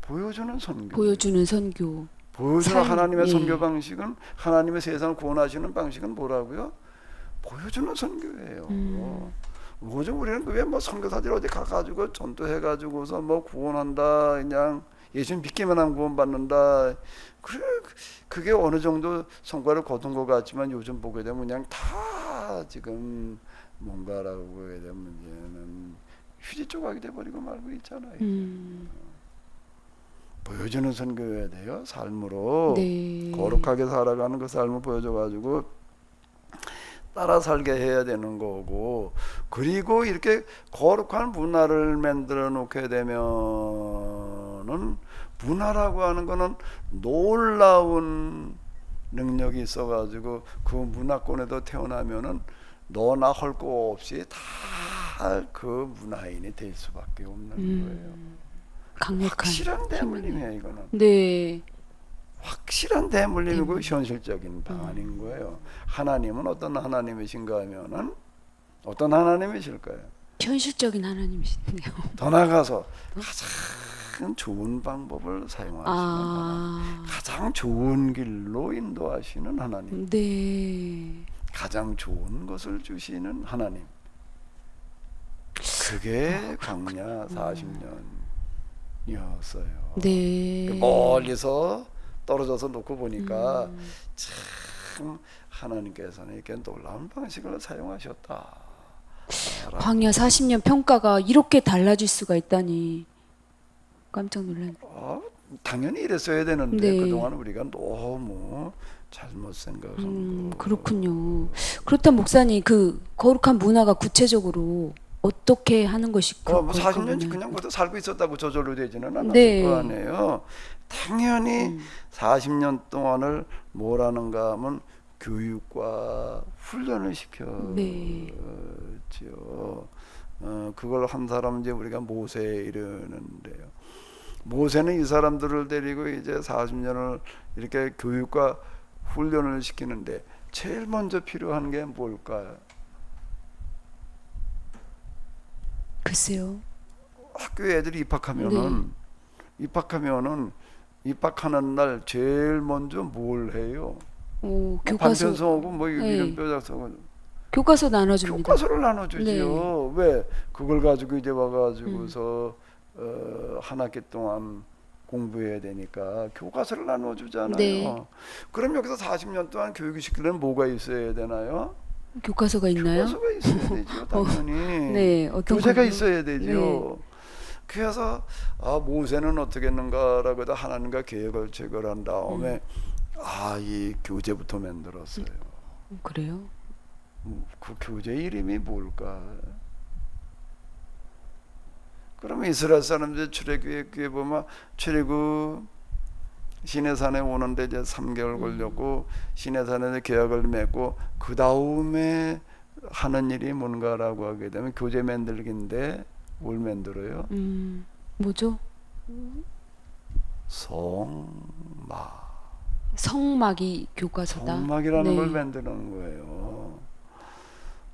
보여주는 선교. 보여주는 선교. 보여주는 삶, 하나님의 예. 선교 방식은 하나님의 세상을 구원하시는 방식은 뭐라고요? 보여주는 선교예요. 뭐죠? 우리는 왜 뭐 선교사들 어디 가가지고 전도해가지고서 뭐 구원한다 그냥 예수님 믿기만 하면 구원받는다. 그래 그게 어느 정도 성과를 거둔 것 같지만 요즘 보게 되면 그냥 다 지금 뭔가라고 보게 되면 문제는 휴지 조각이 돼버리고 말고 있잖아요. 보여주는 선교해야 돼요. 삶으로 네. 거룩하게 살아가는 그 삶을 보여줘가지고 따라 살게 해야 되는 거고, 그리고 이렇게 거룩한 문화를 만들어 놓게 되면은 문화라고 하는 거는 놀라운 능력이 있어가지고 그 문화권에도 태어나면은 너나 할 거 없이 다 그 문화인이 될 수밖에 없는 거예요. 강력한 확실한 대물림이에요 이거는. 네. 확실한 대물림이고 현실적인 방안인 거예요. 하나님은 어떤 하나님이신가 하면은 어떤 하나님이실까요? 현실적인 하나님이시네요. 더 나아가서 가장 좋은 방법을 사용하시는 하나님, 가장 좋은 길로 인도하시는 하나님, 네. 가장 좋은 것을 주시는 하나님. 그게 광야 40년이었어요. 네. 멀리서 떨어져서 놓고 보니까 참 하나님께서는 이렇게 놀라운 방식을 사용하셨다. 광야 40년 평가가 이렇게 달라질 수가 있다니 깜짝 놀랐네요. 당연히 이랬어야 되는데 네. 그동안 우리가 너무 잘못 생각한 거. 그렇군요. 그렇다면 목사님 그 거룩한 문화가 구체적으로 어떻게 하는 것이 뭐 40년 그냥 모두 살고 있었다고 저절로 되지는 않았을 네. 거 아니에요. 당연히 40년 동안을 뭘 하는가 하면 교육과 훈련을 시켰죠. 네. 그걸 한 사람은 이제 우리가 모세에 이르는데요. 모세는 이 사람들을 데리고 이제 40년을 이렇게 교육과 훈련을 시키는데 제일 먼저 필요한 게 뭘까요? 글쎄요. 학교에 애들이 입학하면은 입학하는 날 제일 먼저 뭘 해요? 교과서 반편성하고 뭐 네. 이런 뼈작성하고 교과서 나눠줍니다. 교과서를 나눠주지요. 왜 그걸 가지고 이제 와가지고서 한 학기 동안 공부해야 되니까 교과서를 나눠주잖아요. 네. 그럼 여기서 40년 동안 교육을 시키려면 뭐가 있어야 되나요? 교과서가 있나요? 교과서가 있어야 되죠. 당연히. 네. 어떤 교재가 걸로? 있어야 되죠. 네. 그래서 모세는 어떻게 했는가라고 해서 하나님과 계획을 체결한 다음에 이 교재부터 만들었어요. 그래요? 그 교재 이름이 뭘까? 그러면 이스라엘 사람들 출애굽에 보면 출애굽 시내산에 오는데 이제 3개월 걸렸고 시내산에 계약을 맺고 그 다음에 하는 일이 뭔가라고 하게 되면 교재 만들기인데 뭘 만들어요? 뭐죠? 성막이 교과서다. 성막이라는 네. 걸 만드는 거예요.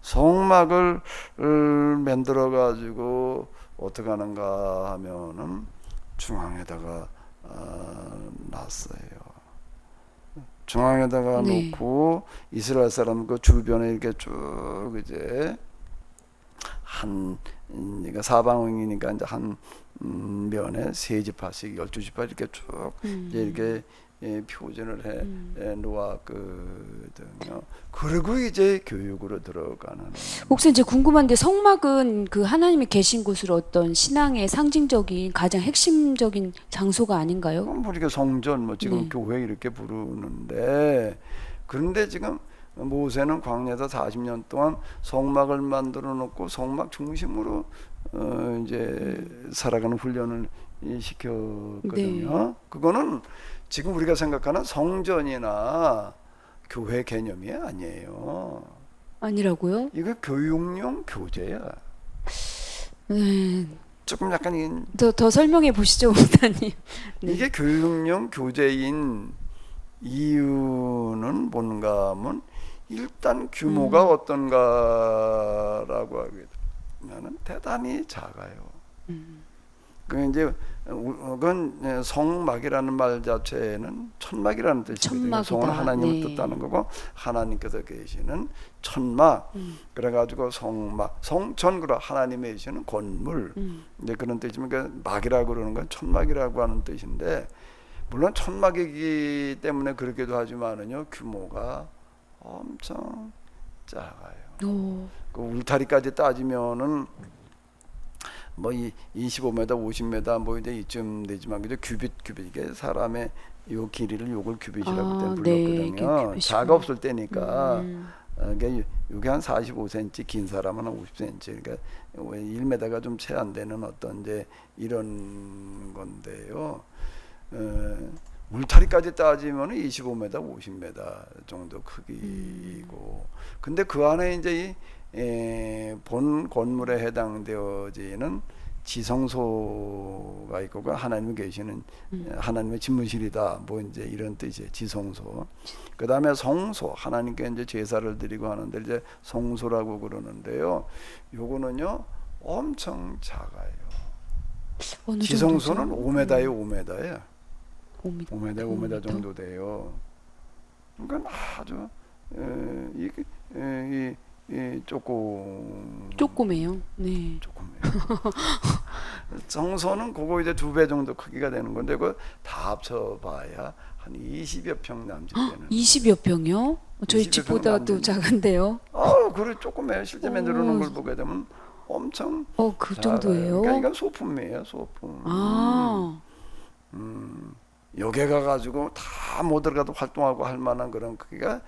성막을 만들어 가지고 어떻게 하는가 하면은 중앙에다가 놨어요. 중앙에다가 네. 놓고 이스라엘 사람 그 주변에 이렇게 쭉 이제 그러니까 사방이니까 이제 한 면에 3지파씩 12지파 이렇게 쭉 이제 이렇게 표준을 해 놓았거든요. 그리고 이제 교육으로 들어가는. 목사님, 이제 궁금한데 성막은 그 하나님이 계신 곳으로 어떤 신앙의 상징적인 가장 핵심적인 장소가 아닌가요? 우리가 성전 뭐 지금 네. 교회 이렇게 부르는데, 그런데 지금 모세는 광야에서 40년 동안 성막을 만들어 놓고 성막 중심으로 이제 살아가는 훈련을 시켰거든요. 네. 그거는 지금 우리가 생각하는 성전이나 교회 개념이 아니에요. 아니라고요? 이거 교육용 교재야. 네. 조금 약간 더 설명해 보시죠, 목사님. 네. 이게 교육용 교재인 이유는 뭔가 하면 일단 규모가 어떤가라고 하게 되면 대단히 작아요. 그 이제 그건 성막이라는 말 자체는 천막이라는 뜻이거든요. 천막이다. 성은 하나님을 네. 뜻하는 거고 하나님께서 계시는 천막. 그래가지고 성막, 성천그라 하나님의 계시는 건물. 이제 그런 뜻이면 그 막이라고 그러는 건 천막이라고 하는 뜻인데, 물론 천막이기 때문에 그렇게도 하지만은요 규모가 엄청 작아요. 오. 그 울타리까지 따지면은 뭐 25m, 50m 뭐 이제 이쯤 되지만 그죠? 규빗 이게 사람의 요 길이를 요걸 규빗이라고 그때 네, 불렀거든요. 규빗이구나. 자가 없을 때니까. 이게 요게 한 45cm, 긴 사람은 한 50cm. 그러니까 1m가 좀 채 안 되는 어떤 이제 이런 건데요. 울타리까지 따지면 25m, 50m 정도 크기고, 근데 그 안에 이제 본 건물에 해당되어지는 지성소가 있고, 그 하나님이 계시는 하나님의 집무실이다, 뭐 이제 이런 뜻이에요. 지성소. 그 다음에 성소, 하나님께 이제 제사를 드리고 하는데 이제 성소라고 그러는데요. 요거는요 엄청 작아요. 어느 지성소는 정도죠? 5m에 5m예요. 5m. 5m 정도 돼요. 그러니까 아주 조그매요. 네. 조금해요. 성소는 그거 이제 2배 정도 크기가 되는 건데, 그거 다 합쳐봐야 한 20여 평 남짓 되는. 20여 평이요? 저희 20여 집보다 평 도 남짓. 작은데요. 그래 조금해요. 실제 만들어 놓은 걸 보게 되면 엄청 그 작아요. 정도예요? 그러니까 이건 소품이에요, 소품. 아. 여기 가가지고 다 못 들어가도 활동하고 할 만한 그런 크기가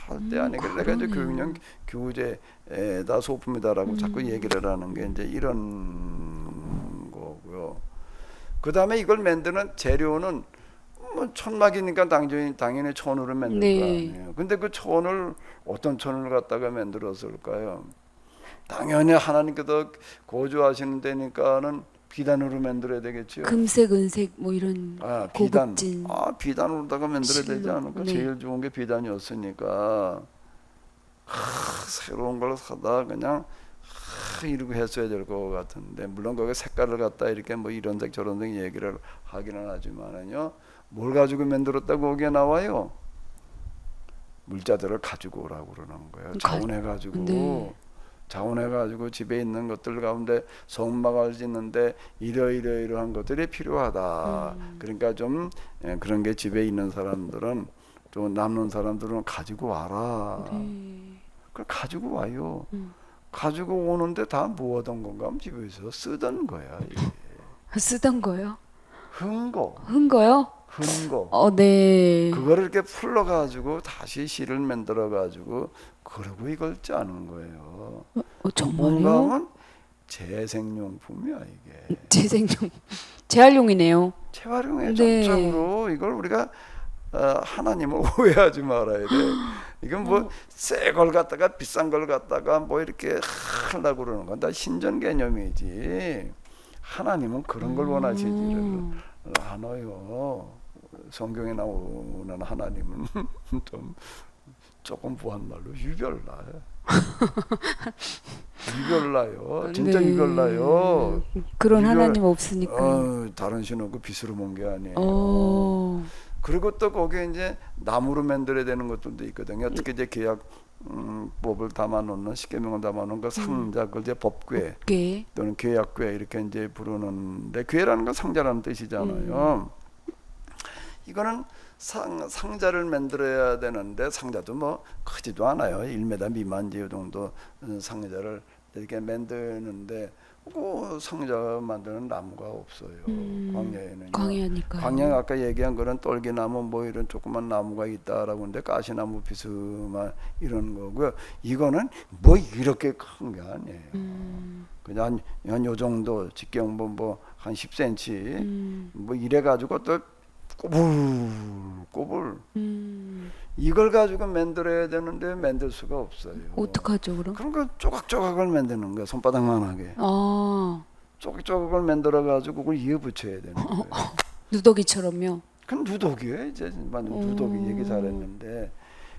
절대 아니고, 내가 이제 교육용 교재에다 소품이다라고 자꾸 얘기를 하는 게 이제 이런 거고요. 그 다음에 이걸 만드는 재료는 뭐 천막이니까 당연히 천으로 만들 네. 거 아니에요. 근데 그 천을 어떤 천을 갖다가 만들었을까요? 당연히 하나님께서 거주하시는 데니까는 비단으로 만들어야 되겠죠. 금색, 은색 뭐 이런 비단. 고급진. 비단으로다가 만들어야 되지 실로. 않을까? 네. 제일 좋은 게 비단이었으니까. 새로운 걸 사다 그냥 이러고 했어야 될 것 같은데, 물론 거기 색깔을 갖다 이렇게 뭐 이런 색 저런 색 얘기를 하기는 하지만은요, 뭘 가지고 만들었다고 거기에 나와요? 물자들을 가지고 오라고 그러는 거예요. 자원해가지고. 네. 자원해가지고 집에 있는 것들 가운데 성막을 짓는데 이러이러한 것들이 필요하다. 그러니까 좀 그런 게 집에 있는 사람들은, 좀 남는 사람들은 가지고 와라. 네. 그걸 가지고 와요. 가지고 오는데 다 뭐 하던 건가 하면 집에서 쓰던 거야. 이게. 쓰던 거요? 흥거. 흥거요? 흥거. 네. 그거를 이렇게 풀러가지고 다시 실을 만들어가지고 그러고 이걸 짜는 거예요. 뭔가 정말요? 하면 재생용품이야 이게. 재생용, 재활용이네요. 재활용의 네. 정적으로 이걸 우리가 하나님을 오해하지 말아야 돼. 이건 뭐 새 걸 갖다가 비싼 걸 갖다가 뭐 이렇게 하려고 그러는 건 다 신전 개념이지. 하나님은 그런 걸 원하시지를 않아요. 성경에 나오는 하나님은 좀 조금 부한 말로 유별나요. 유별나요. 진짜 네. 유별나요. 그런 유별- 하나님 없으니까. 다른 신하고 빚으로 먼 게 아니에요. 그리고 또 거기에 이제 나무로 만들어야 되는 것들도 있거든요. 특히 이제 계약 법을 담아놓는 십계명을 담아놓은 그 상자, 그걸 이제 법궤 꽤. 또는 계약궤 이렇게 이제 부르는데, 궤라는 건 상자라는 뜻이잖아요. 이거는 상자를 만들어야 되는데 상자도 뭐 크지도 않아요. 1m 미만 이 정도 상자를 이렇게 만드는데 그 상자 만드는 나무가 없어요. 광야에는. 광야니까요. 광야 아까 얘기한 그런 떨기나무 뭐 이런 조그만 나무가 있다라고 하는데 가시나무 비스만 이런 거고요. 이거는 뭐 이렇게 큰 게 아니에요. 그냥 한 요 정도 직경 뭐한 10cm 뭐 이래 가지고 또 꼬불꼬불 이걸 가지고 만들어야 되는데 만들 수가 없어요. 어떡하죠 그럼? 그런 거 조각조각을 만드는 거야. 손바닥만 하게. 아, 조각조각을 만들어 가지고 그걸 이어 붙여야 되는 거예요. 누더기처럼요. 그건 누더기예요. 이제 누더기 얘기 잘했는데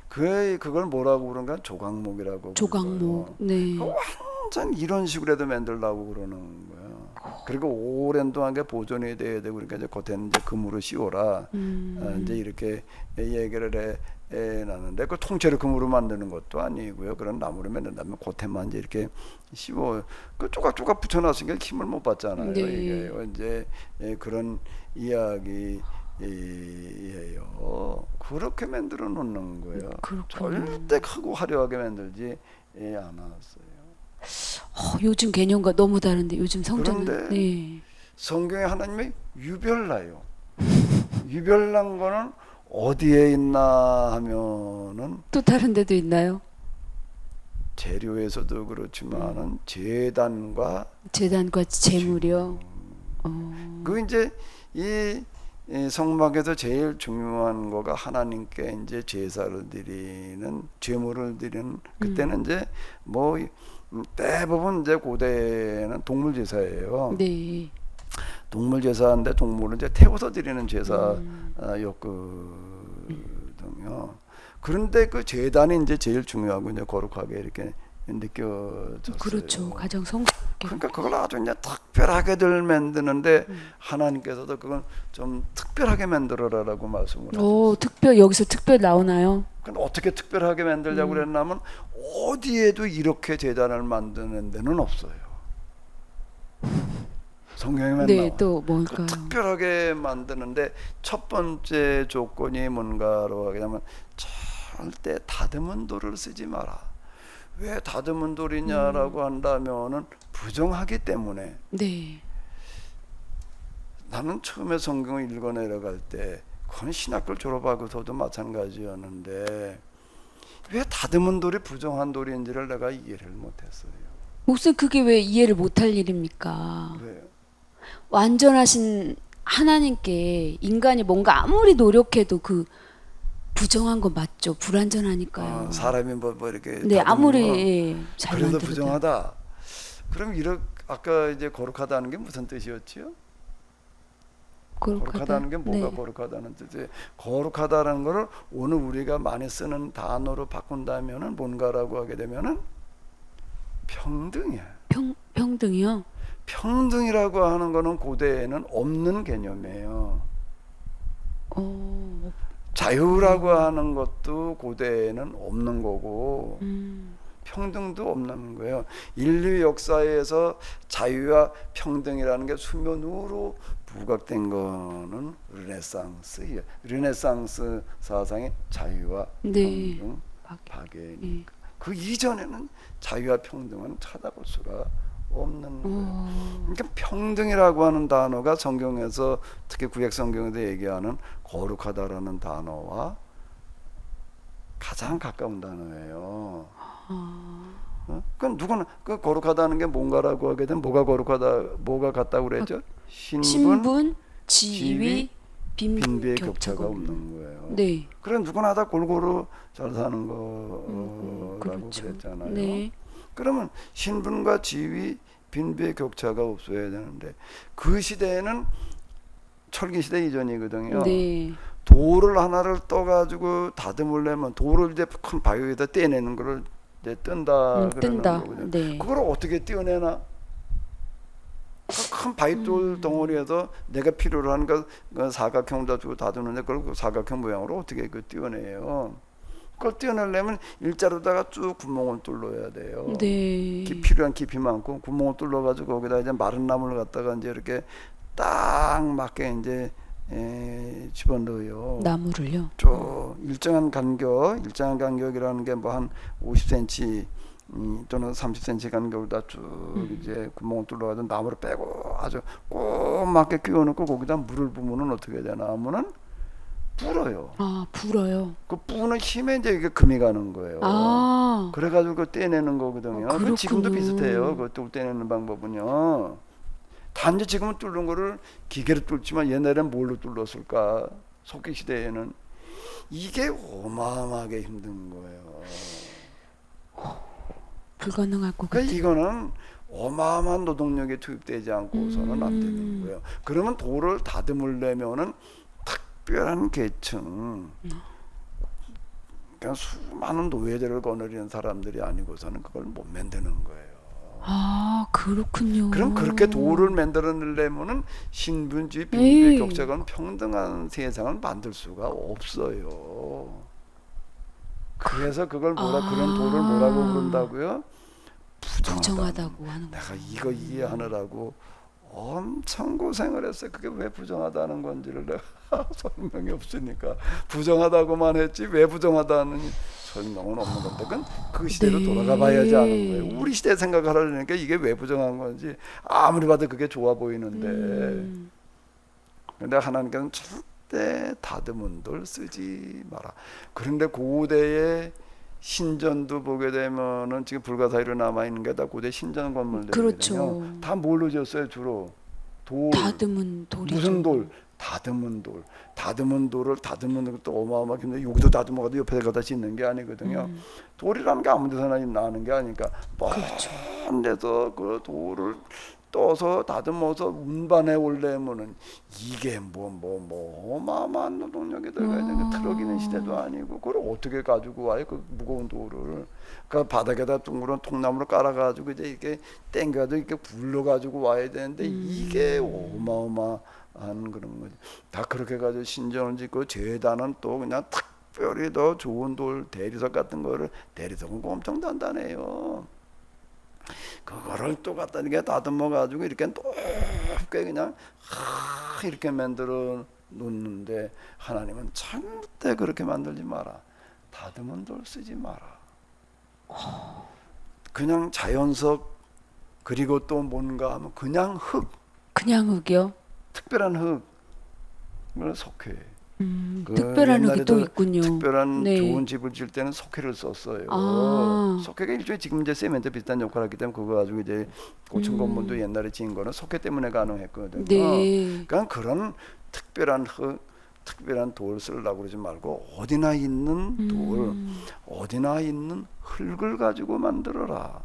그걸 뭐라고 그런가? 조각목이라고. 조각목. 네. 완전 이런 식으로 해도 만들려고 그러는 거예요. 그리고 오랜 동안 게 보존이 돼야 되고, 그러니까 이제 겉에는 이제 금으로 씌워라. 이제 이렇게 얘기를 해 나는데, 그 통째로 금으로 만드는 것도 아니고요. 그런 나무로 만든다면 겉에만 이제 이렇게 씌워, 그 조각조각 붙여놨으니까 힘을 못 받잖아요. 네. 이게 이제 그런 이야기예요. 그렇게 만들어 놓는 거예요. 그렇군요. 절대 크고 화려하게 만들지 않았어요. 요즘 개념과 너무 다른데 요즘 성전은. 그런데 네. 성경에 하나님이 유별나요. 유별난 거는 어디에 있나 하면은 또 다른 데도 있나요? 재료에서도 그렇지만은 제단과 제단과 제물이요. 그 이제 이 성막에서 제일 중요한 거가 하나님께 이제 제사를 드리는, 제물을 드리는, 그때는 이제 뭐 대부분 이제 고대는 동물 제사예요. 네. 동물 제사인데 동물을 이제 태워서 드리는 제사였거든요. 그런데 그 제단이 이제 제일 중요하고 이제 거룩하게 이렇게 느껴졌어요. 그렇죠. 가장 성스럽게. 그러니까 그걸 아주 이제 특별하게들 만드는데 하나님께서도 그건 좀 특별하게 만들어라라고 말씀을 하셨어요. 여기서 특별 나오나요? 근데 어떻게 특별하게 만들자고 그랬냐면 어디에도 이렇게 제단을 만드는 데는 없어요. 성경에만 네, 나와요. 또 뭘까요? 특별하게 만드는데 첫 번째 조건이 뭔가로 하냐면 절대 다듬은 돌을 쓰지 마라. 왜 다듬은 돌이냐라고 한다면은 부정하기 때문에. 네. 나는 처음에 성경을 읽어 내려갈 때 그건 신학교를 졸업하고서도 마찬가지였는데 왜 다듬은 돌이 부정한 돌인지를 내가 이해를 못했어요. 목사님 그게 왜 이해를 못할 일입니까? 왜요? 완전하신 하나님께 인간이 뭔가 아무리 노력해도 그 부정한 거 맞죠? 불완전하니까요. 사람이 뭐 이렇게 네, 아무리 잘 그래도 만들어도. 부정하다. 그럼 아까 이제 거룩하다는 게 무슨 뜻이었지요? 거룩하다는 게 뭐가 네. 거룩하다는 뜻이? 거룩하다는 거를 오늘 우리가 많이 쓰는 단어로 바꾼다면은 뭔가라고 하게 되면은 평등이야. 평등이요? 평등이라고 하는 거는 고대에는 없는 개념이에요. 자유라고 하는 것도 고대에는 없는 거고 평등도 없는 거예요. 인류 역사에서 자유와 평등이라는 게 수면으로 부각된 거는 르네상스예요. 르네상스 사상의 자유와 네. 평등, 박애니까. 네. 그 이전에는 자유와 평등은 찾아볼 수가 없는 거예요. 그러니까 평등이라고 하는 단어가 성경에서 특히 구약 성경에서 얘기하는 거룩하다라는 단어와 가장 가까운 단어예요. 그건 누구나 그 거룩하다는 게 뭔가라고 하게 되면 뭐가 거룩하다, 뭐가 같다고 그랬죠? 신분, 지위, 빈비의 격차가 격차가 없는 거예요. 네. 그래 누구나 다 골고루 잘 사는 거라고 그렇죠. 그랬잖아요. 네. 그러면 신분과 지위, 빈비의 격차가 없어야 되는데 그 시대에는 철기 시대 이전이거든요. 네. 돌을 하나를 떠가지고 다듬으려면 돌을 이제 큰 바위에다 떼내는 거를 이제 뜬다 그러는 뜬다. 거거든요. 네. 그걸 어떻게 떼어내나? 큰 바위돌 덩어리에서 내가 필요로 하는 그 사각형을 다 주고 다두는데 그걸 그 사각형 모양으로 어떻게 그 띄워내요? 그걸 띄워내려면 일자로다가 쭉 구멍을 뚫어야 돼요. 네. 필요한 깊이만큼 구멍을 뚫어가지고 거기다 이제 마른 나무를 갖다가 이제 이렇게 딱 맞게 이제 집어넣어요. 나무를요. 쭉 일정한 간격이라는 게 뭐 한 50cm 또는 30cm 간격을 다 쭉 이제 구멍을 뚫어가지고 나무를 빼고 아주 꼭 맞게 끼워놓고 거기다 물을 부으면 어떻게 되나 하면은 불어요. 아, 불어요. 그 부는 힘에 이제 이게 금이 가는 거예요. 아, 그래가지고 그거 떼내는 거거든요. 그렇군요. 지금도 비슷해요. 그걸 떼내는 방법은요. 단지 지금은 뚫는 거를 기계로 뚫지만 옛날엔 뭘로 뚫었을까? 석기 시대에는 이게 어마어마하게 힘든 거예요. 불가능할 것 그러니까 같아요. 이거는 어마어마한 노동력이 투입되지 않고서는 안 되는 거예요. 그러면 돌을 다듬으려면은 특별한 계층, 그냥 수많은 노예들을 거느리는 사람들이 아니고서는 그걸 못 만드는 거예요. 아, 그렇군요. 그럼 그렇게 돌을 만들어내려면은 신분주의, 에이. 빈부의 격차가 평등한 세상을 만들 수가 없어요. 그래서 그걸 그런 돌을 뭐라고 부른다고요? 부정하다고 하는 내가 거죠. 이거 이해하느라고 엄청 고생을 했어요. 그게 왜 부정하다는 건지를 내가 설명이 없으니까 부정하다고만 했지 왜 부정하다는 설명은 없는 건데 그건 그 시대로 네. 돌아가 봐야지 아는 거예요. 우리 시대 생각을 하려니까 이게 왜 부정한 건지 아무리 봐도 그게 좋아 보이는데 근데 하나님께서는 절대 다듬은 돌 쓰지 마라. 그런데 고대의 신전도 보게 되면은 지금 불가사의로 남아 있는 게 다 고대 신전 건물들이거든요. 그렇죠. 다 뭘로 지었어요? 주로 돌. 다듬은 돌이죠. 무슨 돌? 다듬은 돌. 다듬은 돌을 다듬는 것도 어마어마하게 힘든데 여기도 다듬어가도 옆에 가다 짓는 게 아니거든요. 돌이라는 게 아무 데서나 나는 게 아니니까 먼 데서 그 돌을 떠서 다듬어서 운반해 올려면은 이게 뭐 어마어마한 노동력이 들어가야 되는 트럭 있는 시대도 아니고 그걸 어떻게 가지고 와요? 그 무거운 돌을 그 바닥에다 둥그런 통나무를 깔아가지고 이제 이렇게 땡겨도 이렇게 굴러가지고 와야 되는데 이게 어마어마한 그런 거지. 다 그렇게 가지고 신전을 짓고 제단은 또 그냥 특별히 더 좋은 돌 대리석 같은 거를 대리석은 엄청 단단해요. 그거를 또 갖다 이렇게 다듬어 가지고 이렇게 높게 그냥 이렇게 만들어 놓는데 하나님은 절대 그렇게 만들지 마라. 다듬은 돌 쓰지 마라. 그냥 자연석 그리고 또 뭔가 하면 그냥 흙, 그냥 흙이요? 특별한 흙을 석회. 특별한 흙이 또 옛날에도 있군요. 특별한 네. 좋은 집을 지을 때는 석회를 썼어요. 아. 석회가 일종의 지금 이제 세멘트 비슷한 역할을 하기 때문에 그거 가지고 이제 고층 건물도 옛날에 지은 거는 석회 때문에 가능했거든요. 네. 그러니까 그런 특별한 흙, 특별한 돌 쓰려고 그러지 말고 어디나 있는 돌, 어디나 있는 흙을 가지고 만들어라.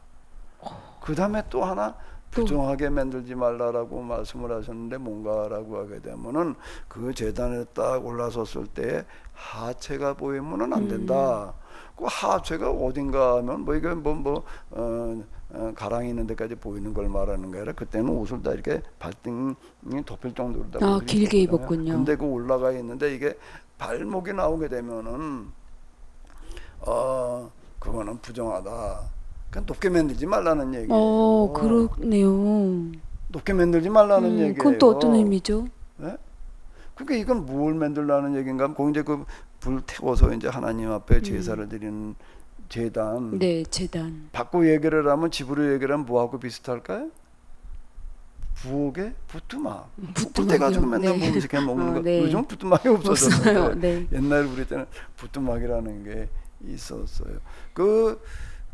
그 다음에 또 하나 부정하게 만들지 말라라고 말씀을 하셨는데 뭔가라고 하게 되면은 그 제단에 딱 올라섰을 때 하체가 보이면은 안 된다. 그 하체가 어딘가 하면 뭐 이게 가랑이 있는 데까지 보이는 걸 말하는 게 아니라 그때는 옷을 다 이렇게 발등이 덮일 정도로 다 아, 길게 입었거든요. 입었군요. 근데 그 올라가 있는데 이게 발목이 나오게 되면은 그거는 부정하다. 그냥 높게 만들지 말라는 얘기예요. 그렇네요. 높게 만들지 말라는 얘기예요. 그건 또 어떤 의미죠? 네? 그러니까 이건 뭘 만들라는 얘기인가? 하면 거기 이제 그 불 태워서 이제 하나님 앞에 제사를 드리는 제단. 네, 제단. 바꿔 얘기를 하면 집으로 얘기를 하면 뭐하고 비슷할까요? 부엌에 부뚜막. 불때 가지고 맨날 네. 음식 해 먹는 거. 네. 요즘 부뚜막이 없어졌는데 없어요. 네. 옛날 우리 때는 부뚜막이라는 게 있었어요. 그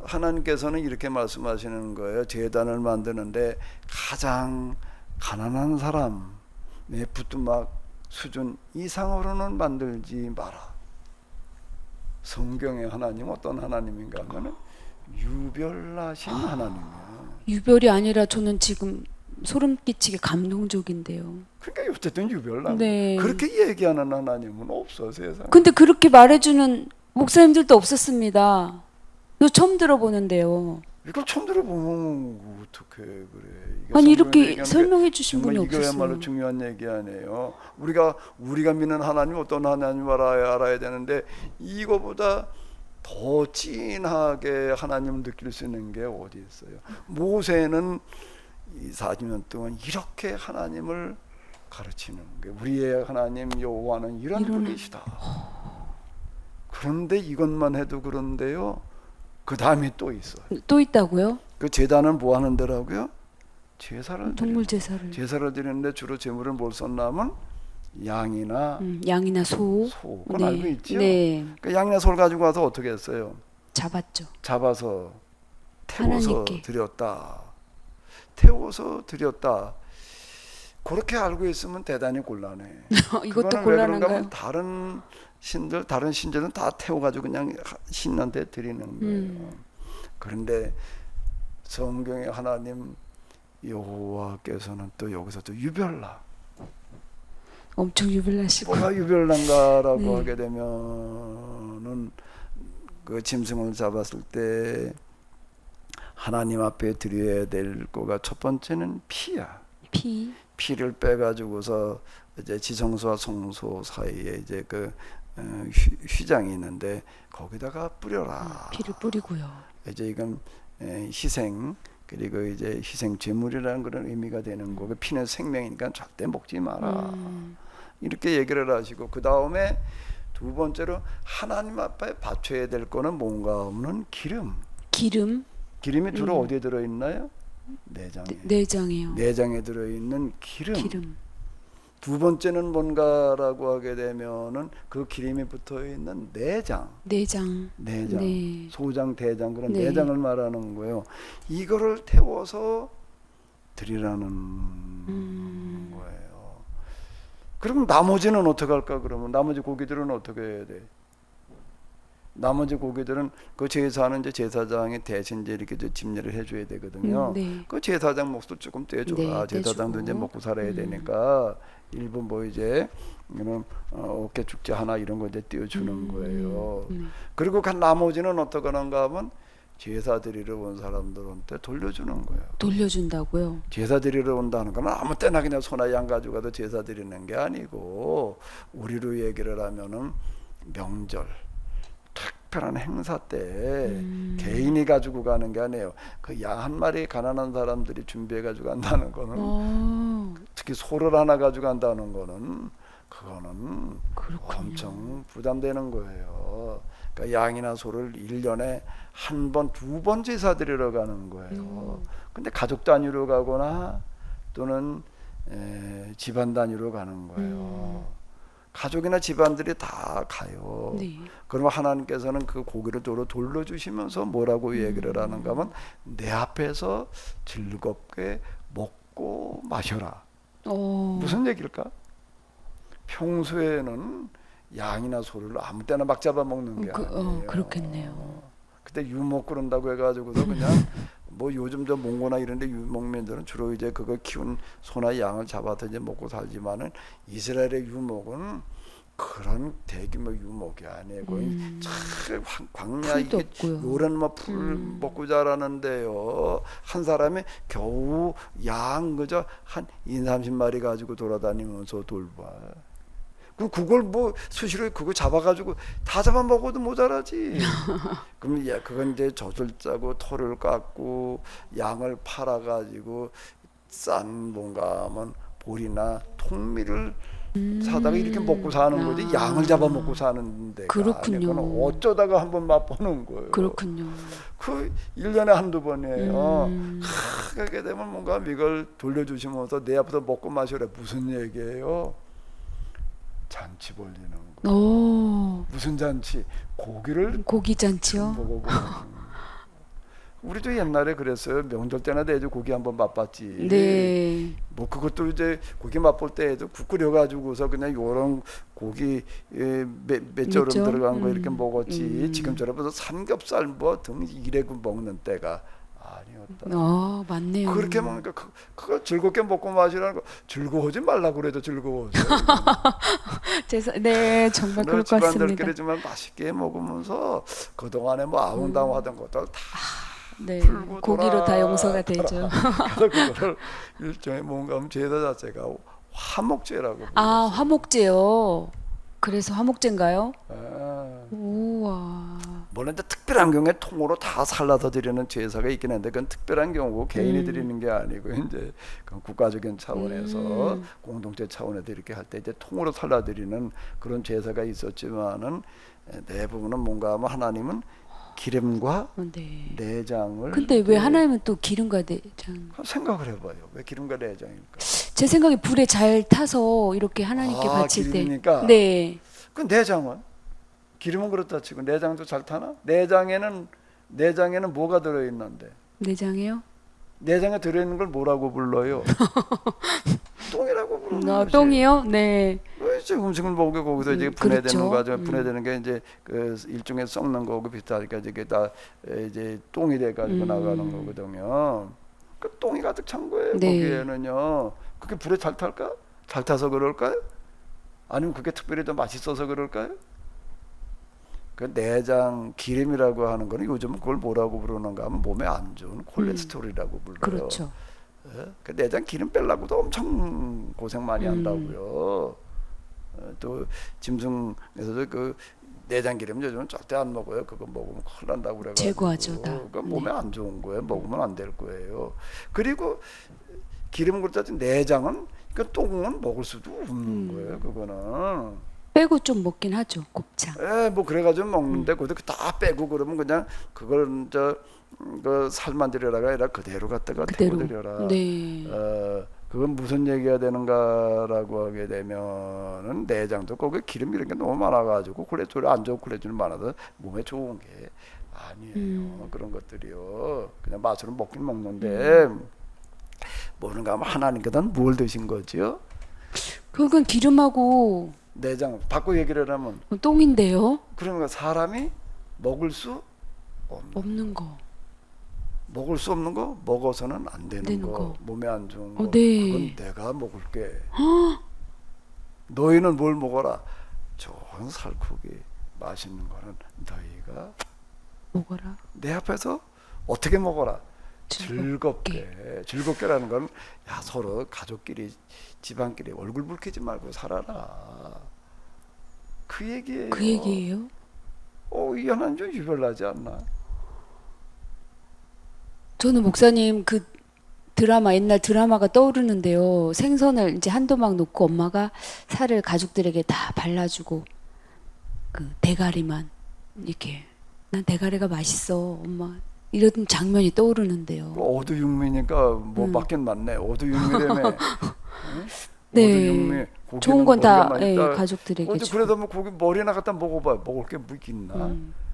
하나님께서는 이렇게 말씀하시는 거예요. 제단을 만드는데 가장 가난한 사람의 부뚜막 수준 이상으로는 만들지 마라. 성경의 하나님 어떤 하나님인가 하면은 유별나신 하나님이야. 유별이 아니라 저는 지금 소름 끼치게 감동적인데요. 그러니까 어쨌든 유별나. 네. 그렇게 얘기하는 하나님은 없어 세상에. 근데 그렇게 말해주는 목사님들도 없었습니다. 이거 처음 들어보는데요. 이걸 처음 들어보면 어떻게 그래? 이게 아니 성경에서 이렇게 얘기하는 게 설명해 주신 정말 분이 이거야말로 없었어요. 중요한 얘기 아니에요. 우리가 믿는 하나님 어떤 하나님 알아야 되는데 이거보다 더 진하게 하나님을 느낄 수 있는 게 어디 있어요? 모세는 이 40년 동안 이렇게 하나님을 가르치는 게 우리의 하나님 여호와는 이런 분이시다. 그런데 이것만 해도 그런데요. 그 다음이 또 있어요. 또 있다고요? 그 제단은 뭐 하는 데라고요? 제사를 동물 드리는 제사를 드리는데 주로 제물을 뭘 썼냐면 양이나 양이나 소. 그건 알고 있죠? 네. 그 양이나 소를 가지고 와서 어떻게 했어요? 잡았죠. 잡아서 태워서 하나님께. 드렸다. 태워서 드렸다. 그렇게 알고 있으면 대단히 곤란해. 이것도 그거는 왜 그런가 곤란한가요? 하면 다른 신들은 다 태워가지고 그냥 신한테 드리는 거예요. 그런데 성경의 하나님 여호와께서는 또 여기서 또 유별나. 엄청 유별나시고. 뭐가 유별난가라고 네. 하게 되면은 그 짐승을 잡았을 때 하나님 앞에 드려야 될 거가 첫 번째는 피야. 피를 빼가지고서 이제 지성소와 성소 사이에 이제 그 휘장이 있는데 거기다가 뿌려라. 피를 뿌리고요. 이제 이건 희생 그리고 이제 희생 제물이라는 그런 의미가 되는 거고 피는 생명이니까 절대 먹지 마라. 이렇게 얘기를 하시고 그 다음에 두 번째로 하나님 앞에 바쳐야 될 거는 뭔가 없는 기름. 기름이 주로 어디에 들어 있나요? 내장에. 내장이요. 내장에 들어 있는 기름. 두 번째는 뭔가라고 하게 되면은 그 기름이 붙어 있는 내장. 네. 소장, 대장 그런 네. 내장을 말하는 거예요. 이거를 태워서 드리라는 거예요. 그럼 나머지는 어떻게 할까? 그러면 나머지 고기들은 어떻게 해야 돼? 나머지 고기들은 그 제사는 이제 제사장이 대신 이제 이렇게 집례를 해줘야 되거든요. 네. 그 제사장 몫도 조금 떼줘라. 네, 제사장도 떼주고. 이제 먹고 살아야 되니까 일부 뭐 이제 이런 어깨 축제 하나 이런 거 이제 띄워주는 거예요. 그리고 그 나머지는 어떻게 하는가 하면 제사 드리러 온 사람들한테 돌려주는 거예요. 돌려준다고요? 제사 드리러 온다는 건 아무 때나 그냥 소나 양 가지고 가도 제사 드리는 게 아니고 우리로 얘기를 하면은 명절 특별한 행사 때 개인이 가지고 가는 게 아니에요. 그 양 한 마리 가난한 사람들이 준비해 가지고 간다는 거는 특히 소를 하나 가지고 간다는 거는 그거는 그렇군요. 엄청 부담되는 거예요. 그러니까 양이나 소를 1년에 한 번, 두 번 제사 드리러 가는 거예요. 근데 가족 단위로 가거나 또는 집안 단위로 가는 거예요. 가족이나 집안들이 다 가요. 네. 그러면 하나님께서는 그 고기를 돌려주시면서 뭐라고 얘기를 하는가 하면 내 앞에서 즐겁게 먹고 마셔라. 무슨 얘기일까? 평소에는 양이나 소를 아무 때나 막 잡아먹는 게 아니에요. 그렇겠네요. 그때 유목 그런다고 해가지고서 그냥 뭐 요즘 저 몽고나 이런데 유목민들은 주로 이제 그걸 키운 소나 양을 잡아서 이제 먹고 살지만은 이스라엘의 유목은 그런 대규모 유목이 아니고 참 광야 이게 요런 뭐 풀 먹고 자라는데요. 한 사람이 겨우 양 그저 한 20-30마리 가지고 돌아다니면서 돌봐. 그걸 뭐 수시로 그거 잡아가지고 다 잡아먹어도 모자라지. 그럼 그건 이제 젖을 짜고 털을 깎고 양을 팔아가지고 싼 뭔가 하면 보리나 통밀을 사다가 이렇게 먹고 사는 거지. 양을 잡아먹고 사는 데가 그렇군요. 아니고 어쩌다가 한번 맛보는 거예요. 그렇군요. 그 1년에 한두 번이에요. 그렇게 되면 뭔가 이걸 돌려주시면서 내 앞에서 먹고 마시라. 무슨 얘기예요? 잔치 벌리는 거. 무슨 잔치? 고기 잔치요? 먹어보는. 우리도 옛날에 그랬어요. 명절 때나 돼도 고기 한번 맛봤지. 네. 뭐 그것도 이제 고기 맛볼 때에도 국 끓여가지고서 그냥 요런 고기 맷저름 들어간 거 이렇게 먹었지. 지금처럼 삼겹살 뭐 등 이래고 먹는 때가 아니었다. 맞네요. 그렇게 먹으니까 그걸 즐겁게 먹고 마시라는 거. 즐거워하지 말라 그래도 즐거워져. 네, 정말 그럴 것 같습니다. 집안들끼리 좀 맛있게 먹으면서 그동안에 뭐 아웅다웅하던 것들 다 네. 풀고 고기로 다 용서가 돌아. 되죠. 그래서 그거를 일종의 뭔가 하면 제사 자체가 화목제라고 불렀어요. 아, 화목제요. 그래서 화목제인가요? 아, 우와. 물론 이제 특별한 경우에 통으로 다 살라서 드리는 제사가 있긴 한데 그건 특별한 경우고 개인이 드리는 게 아니고 이제 그건 국가적인 차원에서 공동체 차원에서 이렇게 할 때 이제 통으로 살라 드리는 그런 제사가 있었지만은 대부분은 뭔가 하면 하나님은 기름과 네. 내장을 근데 왜 하나님은 또 기름과 내장? 생각을 해봐요. 왜 기름과 내장일까? 제 생각에 불에 잘 타서 이렇게 하나님께 아, 바칠 때. 기름이니까? 네. 그 내장은 기름은 그렇다 치고 내장도 잘 타나? 내장에는 뭐가 들어 있는데? 내장이요? 내장에 들어 있는 걸 뭐라고 불러요? 똥이라고 부르는 거지. 똥이요? 네. 왜 이제 음식을 먹고 거기서 이제 분해되는 그렇죠. 거죠. 분해되는 게 이제 그 일종의 썩는 거고 비슷하니까 이게 다 이제 똥이 돼 가지고 나가는 거거든요. 그 똥이 가득 찬 거예요. 네. 거기에는요. 그게 불에 잘 탈까? 잘 타서 그럴까요? 아니면 그게 특별히 더 맛있어서 그럴까요? 그 내장 기름이라고 하는 거는 요즘은 그걸 뭐라고 부르는가 하면 몸에 안 좋은 콜레스테롤이라고 불러요. 그렇죠. 예? 그 내장 기름 빼려고도 엄청 고생 많이 한다고요. 또 짐승에서도 그 내장 기름 요즘은 절대 안 먹어요. 그거 먹으면 큰일 난다고 그래가지고 제거하죠, 다. 그건 몸에 안 좋은 거예요. 먹으면 안 될 거예요. 그리고 기름 그렇다 내장은 그 똥은 먹을 수도 없는 거예요. 그거는. 빼고 좀 먹긴 하죠. 곱창. 예, 뭐 그래가지고 먹는데 그것도 다 빼고 그러면 그냥 그걸 그 살만 들여라가 아니라 그대로 갖다가 그대로. 태워 드려라. 네. 그건 무슨 얘기가 되는가라고 하게 되면은 내장도 거기 기름 이런 게 너무 많아가지고 콜레스테롤 안 좋은 콜레스테롤 많아서 몸에 좋은 게 아니에요. 그런 것들이요. 그냥 맛으로 먹긴 먹는데 뭐는가 하면 하나님께서는 뭘 드신 거지요? 그건 기름하고 내장 바꿔 얘기를 하면 똥인데요? 그러니까 사람이 먹을 수 없는 거. 먹을 수 없는 거 먹어서는 안 되는 거, 거. 몸에 안 좋은 거 네. 그건 내가 먹을게. 너희는 뭘 먹어라? 좋은 살코기 맛있는 거는 너희가 먹어라. 내 앞에서 어떻게 먹어라? 즐겁게. 즐겁게라는 건 야, 서로 가족끼리 집안끼리 얼굴 붉히지 말고 살아라. 그 얘기예요. 그 얘기예요? 이 하나는 좀 유별나지 않나? 저는 목사님 그 드라마 옛날 드라마가 떠오르는데요. 생선을 이제 한 도막 놓고 엄마가 살을 가족들에게 다 발라주고 그 대가리만 이렇게 난 대가리가 맛있어 엄마 이런 장면이 떠오르는데요. 어두육미니까 뭐 맞긴 맞네. 어두육미라며. 응? 네. 어두육미. 좋은 건 다 고기가 가족들에게 어디 주고. 그래도 뭐 고기 머리나 갖다 먹어봐. 먹을 게 뭐 있나?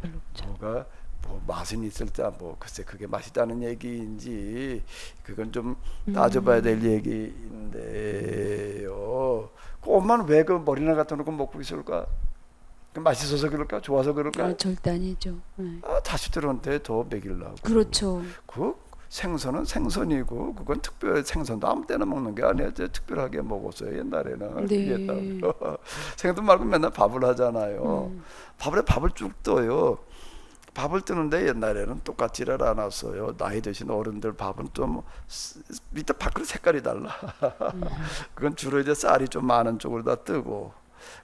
별로 없죠. 뭐가 뭐 맛은 있을 때뭐 글쎄 그게 맛있다는 얘기인지 그건 좀 따져봐야 될 얘기인데요. 그 엄마는 왜 그 머리나 갖다 놓고 먹고 있을까? 그 맛있어서 그럴까? 좋아서 그럴까? 절대 아니죠. 네. 자식들한테 더 먹이려고. 그렇죠. 그 생선은 생선이고 그건 특별 생선도 아무 때나 먹는 게 아니야. 특별하게 먹었어요 옛날에는. 네. 생선 말고 맨날 밥을 하잖아요. 밥을 쭉 떠요. 밥을 뜨는데 옛날에는 똑같지를 않았어요. 나이 드신 어른들 밥은 좀 밑에 밥그릇 색깔이 달라. 그건 주로 이제 쌀이 좀 많은 쪽으로 다 뜨고.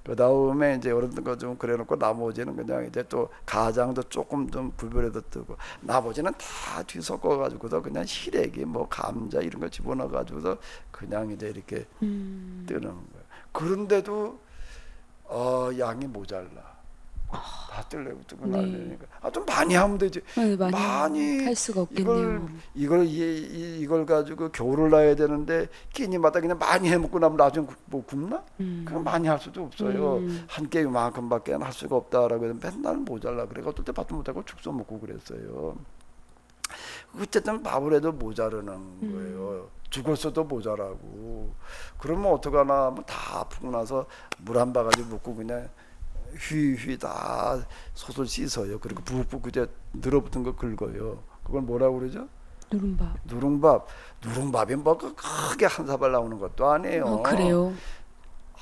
그 다음에 이제 어른들 거 좀 그래놓고 나머지는 그냥 이제 또 가장도 조금 좀 구별해서 뜨고 나머지는 다 뒤섞어가지고서 그냥 시래기 뭐 감자 이런 거 집어넣어가지고서 그냥 이제 이렇게 뜨는 거예요. 그런데도 양이 모자라. 다 뜨려고 뜨고 날리니까 좀 많이 하면 되지. 네, 많이 할 수가 없겠네요. 이걸 가지고 겨울을 놔야 되는데 끼니마다 그냥 많이 해먹고 나면 나중에 뭐 굶나? 그럼 많이 할 수도 없어요. 한 끼 이만큼밖에 할 수가 없다라고 해서 맨날 모자라 그래. 어떨 때 밥도 못하고 죽 써먹고 그랬어요. 어쨌든 밥을 해도 모자르는 거예요. 죽었어도 모자라고. 그러면 어떡하나 하면 다 푹 나서 물 한 바가지 묻고 그냥 휘휘 다 솥을 씻어요. 그리고 푹푹 이제 늘어붙은 거 긁어요. 그걸 뭐라고 그러죠? 누룽밥. 누룽밥이 뭐 크게 한 사발 나오는 것도 아니에요. 그래요?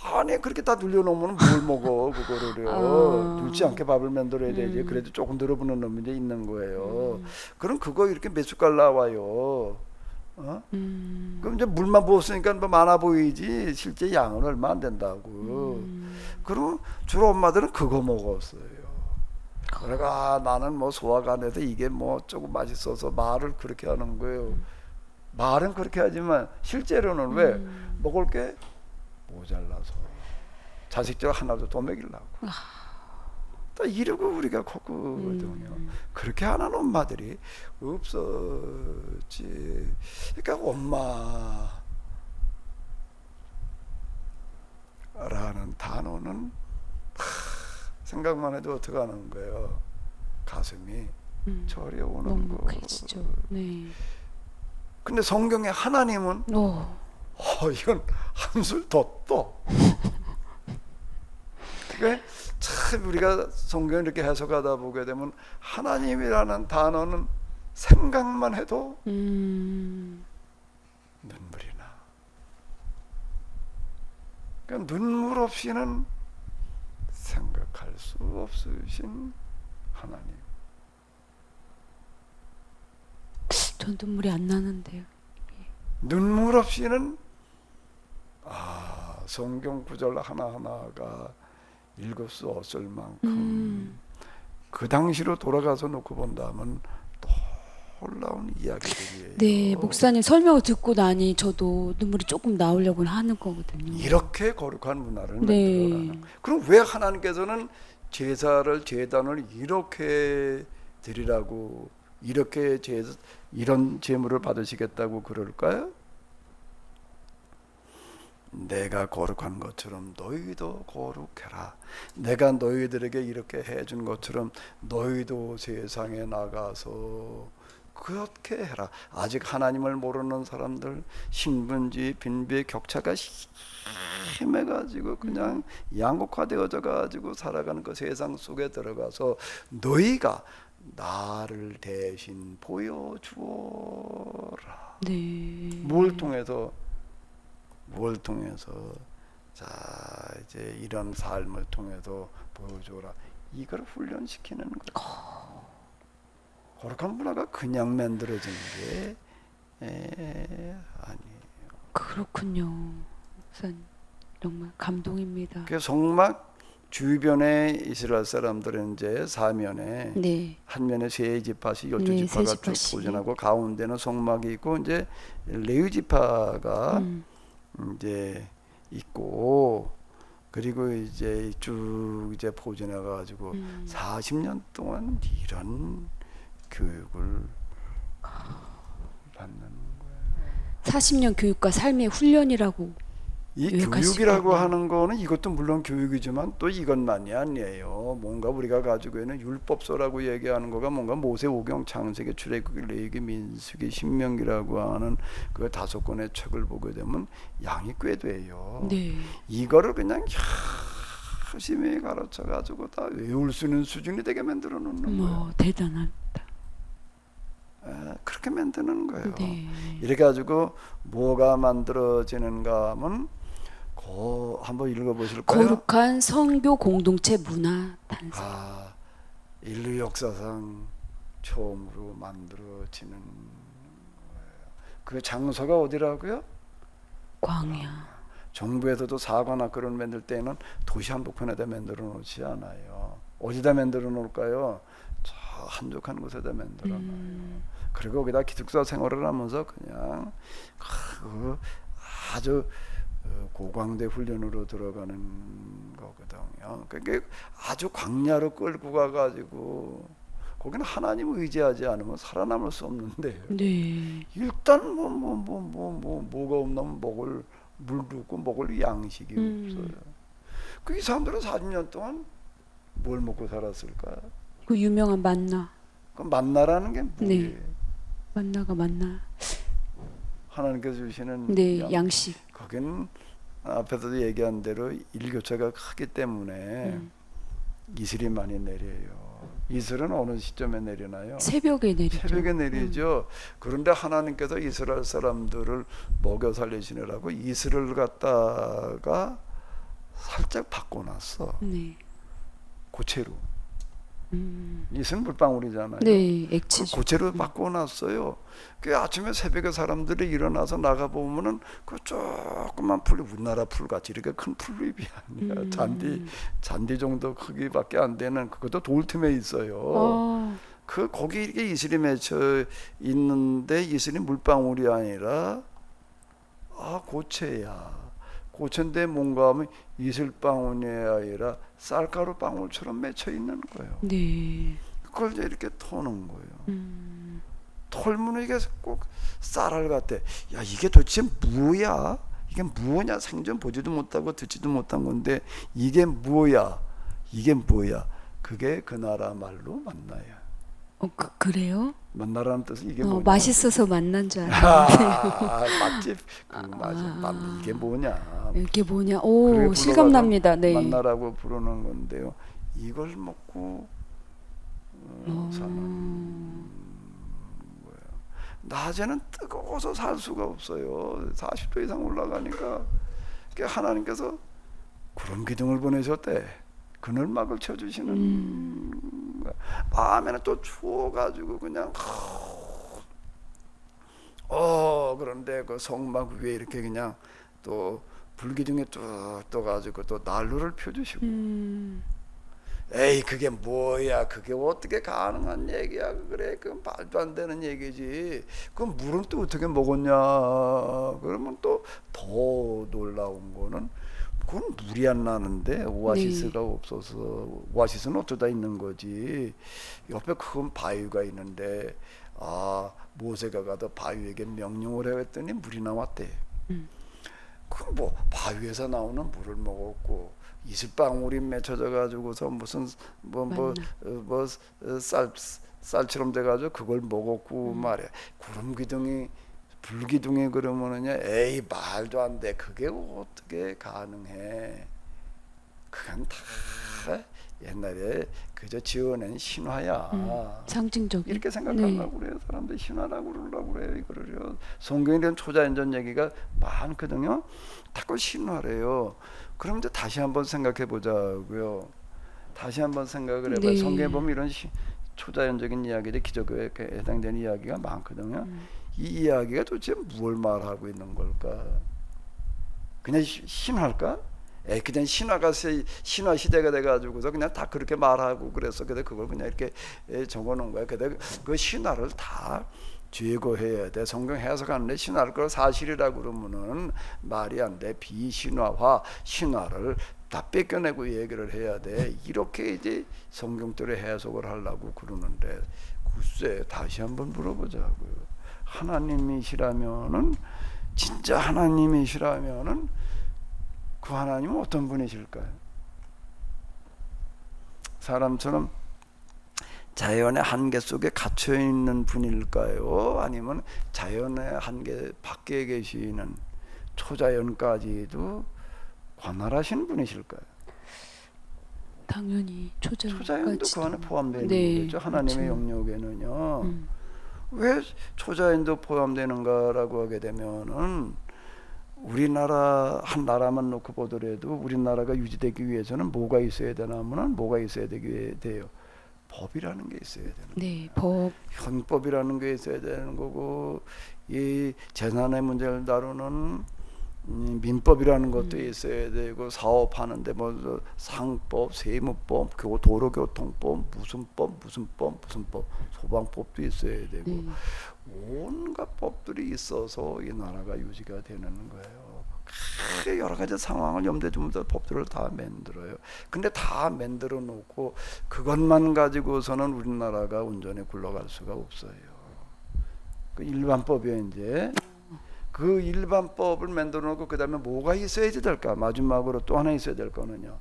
아니 그렇게 다 눌려놓으면 뭘 먹어 그거를요. 아. 늙지 않게 밥을 만들어야 되지. 그래도 조금 들어보는 놈이 이제 있는 거예요. 그럼 그거 이렇게 몇 숟갈 나와요. 어? 그럼 이제 물만 부었으니까 뭐 많아 보이지 실제 양은 얼마 안 된다고. 그럼 주로 엄마들은 그거 먹었어요. 그러니까 나는 뭐 소화가 안 돼서 이게 뭐 조금 맛있어서 말을 그렇게 하는 거예요. 말은 그렇게 하지만 실제로는 왜 먹을 게 모자라서 자식들 하나도 더 먹이려고. 또 이러고 우리가 컸거든요. 그렇게 하는 엄마들이 없었지. 그러니까 엄마라는 단어는 생각만 해도 어떻게 하는 거예요. 가슴이 저려오는 너무 거. 크시죠. 네. 근데 성경에 하나님은 이건 한술 더 떠. 그게 참 우리가 성경 이렇게 해석하다 보게 되면 하나님이라는 단어는 생각만 해도 눈물이 나. 그러니까 눈물 없이는 생각할 수 없으신 하나님. 전 눈물이 안 나는데요. 눈물 없이는 성경 구절 하나하나가 읽을 수 없을 만큼 그 당시로 돌아가서 놓고 본다면 놀라운 이야기들이에요. 네, 목사님 설명을 듣고 나니 저도 눈물이 조금 나오려고 하는 거거든요. 이렇게 거룩한 문화를 네. 만들어가는. 그럼 왜 하나님께서는 제단을 이렇게 드리라고 이렇게 이런 제물을 받으시겠다고 그럴까요? 내가 거룩한 것처럼 너희도 거룩해라. 내가 너희들에게 이렇게 해준 것처럼 너희도 세상에 나가서 그렇게 해라. 아직 하나님을 모르는 사람들 신분지 빈부의 격차가 심해가지고 그냥 양극화되어져 가지고 살아가는 그 세상 속에 들어가서 너희가 나를 대신 보여주어라. 네. 뭘 통해서 자 이제 이런 삶을 통해서 보여줘라. 이걸 훈련시키는 거예요. 거룩한 문화가 그냥 만들어진 게 아니에요. 그렇군요. 목사님 정말 감동입니다. 그 성막 주변에 이스라엘 사람들은 이제 사면에 네. 한 면에 세 지파씩 12 네, 지파가 세 쭉 지파씩. 보존하고 가운데는 성막이 있고 이제 레위 지파가 이제 있고 그리고 이제 쭉 이제 보존해 가지고 40년 동안 이런 교육을 받는 거예요. 40년 교육과 삶의 훈련이라고 이 교육하시군요. 교육이라고 하는 거는 이것도 물론 교육이지만 또 이것만이 아니에요. 뭔가 우리가 가지고 있는 율법서라고 얘기하는 거가 뭔가 모세오경, 창세기, 출애굽기, 레위기, 민수기, 신명기라고 하는 그 5권의 책을 보게 되면 양이 꽤 돼요. 네. 이거를 그냥 열심히 가르쳐 가지고 다 외울 수 있는 수준이 되게 만들어 놓는 거예요. 대단하다. 그렇게 만드는 거예요. 네. 이렇게 가지고 뭐가 만들어지는가 하면 한번 읽어보실까요? 거룩한 성교 공동체 문화 탄생. 인류 역사상 처음으로 만들어지는 거예요. 그 장소가 어디라고요? 광야. 정부에서도 사과나 그런 만들 때는 도시 한복판에다 만들어 놓지 않아요. 어디다 만들어 놓을까요? 저 한적한 곳에다 만들어 놔요. 그리고 거기다 기숙사 생활을 하면서 그냥 그 아주 고강대 훈련으로 들어가는 거거든요. 그러니까 아주 광야로 끌고 가가지고 거기는 하나님 의지하지 않으면 살아남을 수 없는데 네. 일단 뭐가 없나면 먹을 물도 없고 먹을 양식이 없어요. 그 이 사람들은 40년 동안 뭘 먹고 살았을까? 그 유명한 만나. 그 만나라는 게 뭐예요? 네. 만나가 만나. 하나님께서 주시는 네, 양식. 거긴 앞에서도 얘기한 대로 일교차가 크기 때문에 이슬이 많이 내려요. 이슬은 어느 시점에 내리나요? 새벽에 내리죠. 새벽에 내리죠. 그런데 하나님께서 이스라엘 사람들을 먹여 살리시느라고 이슬을 갖다가 살짝 바꿔놨어. 네. 고체로. 이슬 물방울이잖아요. 네, 액체죠. 고체로 바꿔놨어요. 그 아침에 새벽에 사람들이 일어나서 나가 보면은 그 조그만 풀, 우리나라 풀 같이 이렇게 큰 풀잎이 아니야. 잔디 정도 크기밖에 안 되는, 그것도 돌 틈에 있어요. 그 거기 이렇게 이슬이 맺혀 있는데 이슬이 물방울이 아니라 고체야. 고체인데 뭔가 하면 이슬방울이 아니라 쌀가루 방울처럼 맺혀 있는 거예요. 네. 그걸 이제 이렇게 터는 거예요. 털면 이게 꼭 쌀알 같아. 야, 이게 도대체 뭐야? 이게 뭐냐? 생전 보지도 못하고 듣지도 못한 건데 이게 뭐야? 이게 뭐야? 그게 그 나라 말로 만나야. 그래요? 만나라는 뜻은 이게 뭐냐? 맛있어서 만난 줄 알았는데. 맛집. 이게 뭐냐? 이게 뭐냐? 그래 오, 불러가지고 실감납니다. 네. 만나라고 부르는 건데요. 이걸 먹고 사는 거예요. 낮에는 뜨거워서 살 수가 없어요. 40도 이상 올라가니까 하나님께서 구름 기둥을 보내셨대. 그늘막을 쳐주시는 거야. 밤에는 또 추워가지고 그냥 그런데 그 성막 위에 이렇게 그냥 또 불기둥에 쭉 떠가지고 또 난로를 펴주시고. 에이, 그게 뭐야? 그게 어떻게 가능한 얘기야? 그래, 그 말도 안 되는 얘기지. 그 물은 또 어떻게 먹었냐? 그러면 또 더 놀라운 거는 그건 물이 안 나는데 오아시스가 없어서. 오아시스는 어쩌다 있는 거지. 옆에 큰 바위가 있는데 모세가 가서 바위에게 명령을 했더니 물이 나왔대. 그 뭐 바위에서 나오는 물을 먹었고 이슬방울이 맺혀져 가지고서 무슨 쌀처럼 돼 가지고 그걸 먹었고 말이야. 구름 기둥이 불기둥이 그러면은요, 에이, 말도 안 돼. 그게 어떻게 가능해? 그건 다 옛날에 그저 지어낸 신화야. 상징적인. 이렇게 생각하려고 그래요. 사람들이 신화라고 그러려고 그래요. 이거를요. 성경에 대한 초자연전 얘기가 많거든요. 자꾸 신화래요. 그럼 이제 다시 한번 생각해 보자고요. 다시 한번 생각을 해봐요. 네. 성경에 보면 이런 초자연적인 이야기들, 기적에 해당되는 이야기가 많거든요. 이 이야기가 도대체 뭘 말하고 있는 걸까? 그냥 신화일까? 그냥 신화가 신화 시대가 돼가지고서 그냥 다 그렇게 말하고 그래서 그걸 그냥 이렇게 적어놓은 거야. 근데 그 신화를 다 제거해야 돼. 성경 해석하는데 신화를 그 사실이라고 그러면은 말이 안 돼. 비신화화, 신화를 다 뺏겨내고 얘기를 해야 돼. 이렇게 이제 성경들의 해석을 하려고 그러는데, 글쎄, 다시 한번 물어보자고요. 하나님이시라면은, 진짜 하나님이시라면은 그 하나님은 어떤 분이실까요? 사람처럼 자연의 한계 속에 갇혀 있는 분일까요? 아니면 자연의 한계 밖에 계시는 초자연까지도 관할하시는 분이실까요? 당연히 초자연도 그 안에 포함되는 거죠. 하나님의 영역에는요. 왜 초자연도 포함되는가라고 하게 되면은, 우리나라 한 나라만 놓고 보더라도 우리나라가 유지되기 위해서는 뭐가 있어야 되냐면은 뭐가 있어야 돼요? 법이라는 게 있어야 되는 거예요. 네, 법. 형법이라는 게 있어야 되는 거고, 이 재산의 문제를 다루는 민법이라는 것도 있어야 되고, 사업하는데 뭐 상법, 세무법, 도로교통법, 무슨 법, 소방법도 있어야 되고, 온갖 법들이 있어서 이 나라가 유지가 되는 거예요. 여러 가지 상황을 염두에 두면서 법들을 다 만들어요. 근데 다 만들어 놓고 그것만 가지고서는 우리나라가 온전히 굴러갈 수가 없어요. 그 일반법이에요. 이제 그 일반법을 만들어 놓고 그 다음에 뭐가 있어야 될까? 마지막으로 또 하나 있어야 될 거는요,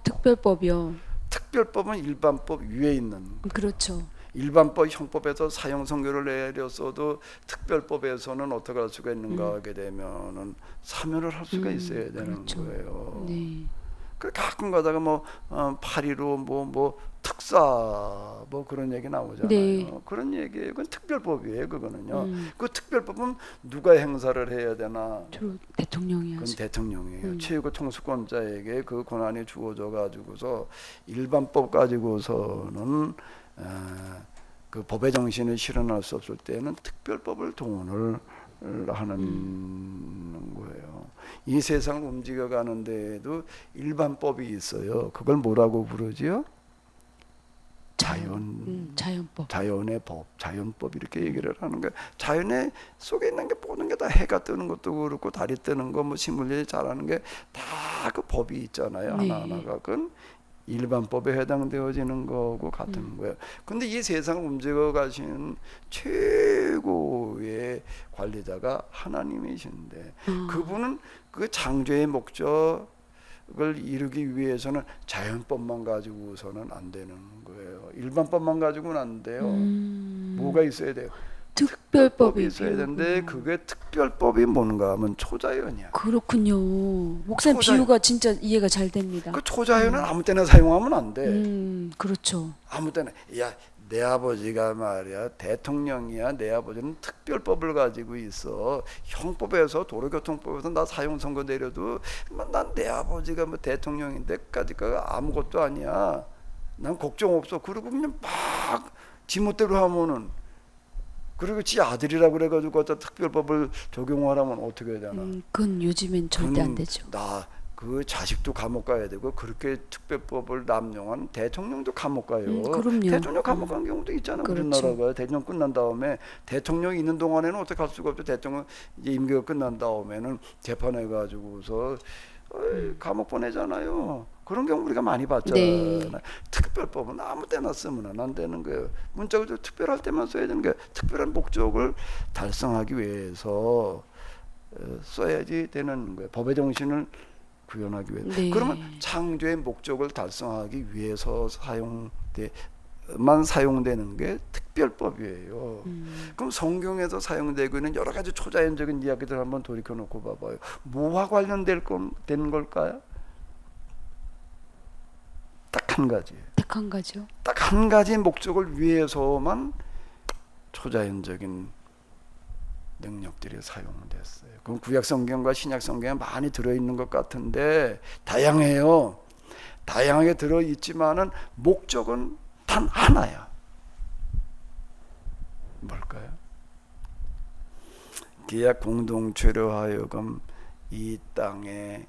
특별법이요. 특별법은 일반법 위에 있는. 그렇죠. 일반법 형법에서 사형 선고를 내렸어도 특별법에서는 어떻게 할 수가 있는가 하게 되면은 사면을 할 수가 있어야 되는 그렇죠. 거예요. 네. 그 가끔 가다가 뭐 8.15 뭐 특사 뭐 그런 얘기 나오잖아요. 네. 그런 얘기예요. 그건 특별법이에요. 그거는요. 그 특별법은 누가 행사를 해야 되나? 주로 대통령이 그건 하죠. 대통령이에요. 최고 통수권자에게 그 권한이 주어져 가지고서 일반법 가지고서는 그 법의 정신을 실현할 수 없을 때는 특별법을 동원을 하는 거예요. 이 세상을 움직여가는 데에도 일반법이 있어요. 그걸 뭐라고 부르지요? 자연법. 자연의 법, 자연법 이렇게 얘기를 하는 거예요. 자연의 속에 있는 게 모든 게 다 해가 뜨는 것도 그렇고 달이 뜨는 거, 뭐 식물이 자라는 게 다 그 법이 있잖아요. 네. 하나하나가 그건 일반법에 해당되어지는 거고 같은 거예요. 근데 이 세상을 움직여 가시는 최고의 관리자가 하나님이신데 그분은 그 창조의 목적을 이루기 위해서는 자연법만 가지고서는 안 되는 거예요. 일반법만 가지고는 안 돼요. 뭐가 있어야 돼요? 특별법이 있어야 되는데 그게 특별법이 뭔가 하면 초자연이야. 그렇군요. 목사님 초자연. 비유가 진짜 이해가 잘 됩니다. 그 초자연은 아무 때나 사용하면 안 돼. 그렇죠. 아무 때나. 야, 내 아버지가 말이야 대통령이야. 내 아버지는 특별법을 가지고 있어. 형법에서 도로교통법에서 나 사용 선고 내려도 난 내 아버지가 뭐 대통령인데까지가 아무것도 아니야. 난 걱정 없어. 그리고 그냥 막 지멋대로 하면은 그리고 지 아들이라고 그래가지고 어떤 특별법을 적용하라면 어떻게 해야 되나? 그건 요즘엔 절대 안 되죠. 나 그 자식도 감옥 가야 되고 그렇게 특별법을 남용한 대통령도 감옥 가요. 그럼요. 대통령 감옥 간 경우도 있잖아. 그렇죠. 우리나라가 대통령 끝난 다음에 대통령이 있는 동안에는 어떻게 할 수가 없죠. 대통령 이제 임기가 끝난 다음에는 재판해 가지고서 감옥 보내잖아요. 그런 경우 우리가 많이 봤잖아요. 네. 특별법은 아무 때나 쓰면 안 되는 거예요. 문자가 특별할 때만 써야 되는 거예요. 특별한 목적을 달성하기 위해서 써야지 되는 거예요. 법의 정신을 구현하기 위해서. 네. 그러면 창조의 목적을 달성하기 위해서 만 사용되는 게 특별법이에요. 그럼 성경에서 사용되고 있는 여러 가지 초자연적인 이야기들 한번 돌이켜 놓고 봐봐요. 뭐와 관련된 걸까요? 딱 한 가지. 딱 한 가지요. 딱 한 가지 목적을 위해서만 초자연적인 능력들이 사용됐어요. 그럼 구약 성경과 신약 성경에 많이 들어있는 것 같은데 다양해요. 다양하게 들어있지만은 목적은 단 하나야. 뭘까요? 계약 공동체로 하여금 이 땅에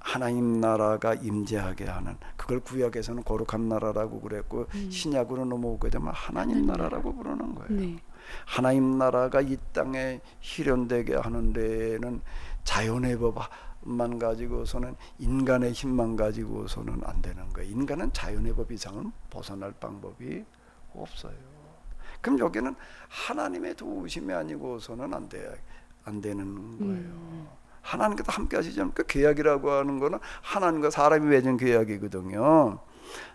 하나님 나라가 임재하게 하는, 그걸 구약에서는 거룩한 나라라고 그랬고 신약으로 넘어오게 되면 하나님 나라라고 부르는 거예요. 네. 하나님 나라가 이 땅에 실현되게 하는 데에는 자연의 법만 가지고서는, 인간의 힘만 가지고서는 안 되는 거예요. 인간은 자연의 법 이상은 벗어날 방법이 없어요. 그럼 여기는 하나님의 도우심이 아니고서는 안 되는 거예요. 하나님께서 함께 하시지 않습니까? 계약이라고 하는 거는 하나님과 사람이 맺은 계약이거든요.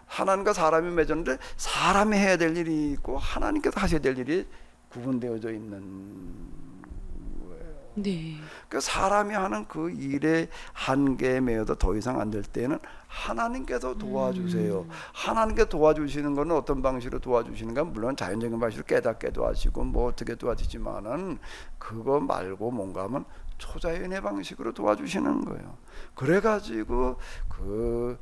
하나님과 사람이 맺었는데 사람이 해야 될 일이 있고 하나님께서 하셔야 될 일이 구분되어져 있는 거예요. 네. 그 사람이 하는 그 일의 한계에 매여도 더 이상 안 될 때는 하나님께서 도와주세요. 하나님께 도와주시는 것은 어떤 방식으로 도와주시는가? 물론 자연적인 방식으로 깨닫게도 하시고 뭐 어떻게 도와주지만은 그거 말고 뭔가 하면 초자연의 방식으로 도와주시는 거예요. 그래가지고 그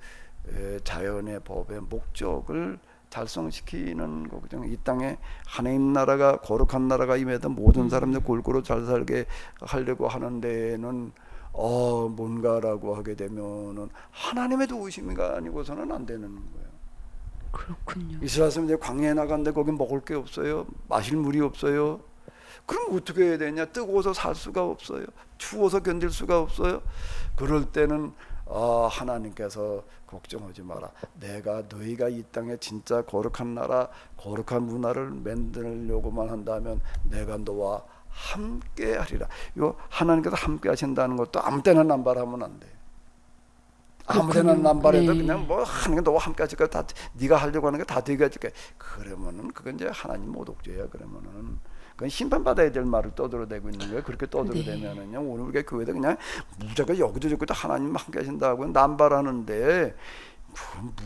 자연의 법의 목적을 달성시키는 거거든요. 이 땅에 하나님 나라가, 거룩한 나라가 임해도 모든 사람들 골고루 잘 살게 하려고 하는 데에는 뭔가라고 하게 되면은 하나님의 도우심이가 아니고서는 안 되는 거예요. 그렇군요. 이스라엘 사람들이 광야에 나갔는데 거기 먹을 게 없어요. 마실 물이 없어요. 그럼 어떻게 해야 되냐? 뜨거워서 살 수가 없어요. 추워서 견딜 수가 없어요. 그럴 때는 하나님께서 걱정하지 마라. 내가 너희가 이 땅에 진짜 거룩한 나라, 거룩한 문화를 만들려고만 한다면 내가 너와 함께 하리라. 요 하나님께서 함께 하신다는 것도 아무 때나 남발하면 안 돼. 아무 데나 남발해도 그냥 뭐 하는 게 너와 함께 하실 거야. 다 네가 하려고 하는 게 다 네가 해줄게. 그러면은 그건 이제 하나님 모독죄야. 그러면은 그건 심판받아야 될 말을 떠들어대고 있는 거예요. 그렇게 떠들어대면은요, 오늘 우리가 교회도 그냥 무조건 여기도 저기도 하나님 함께 하신다고 남발하는데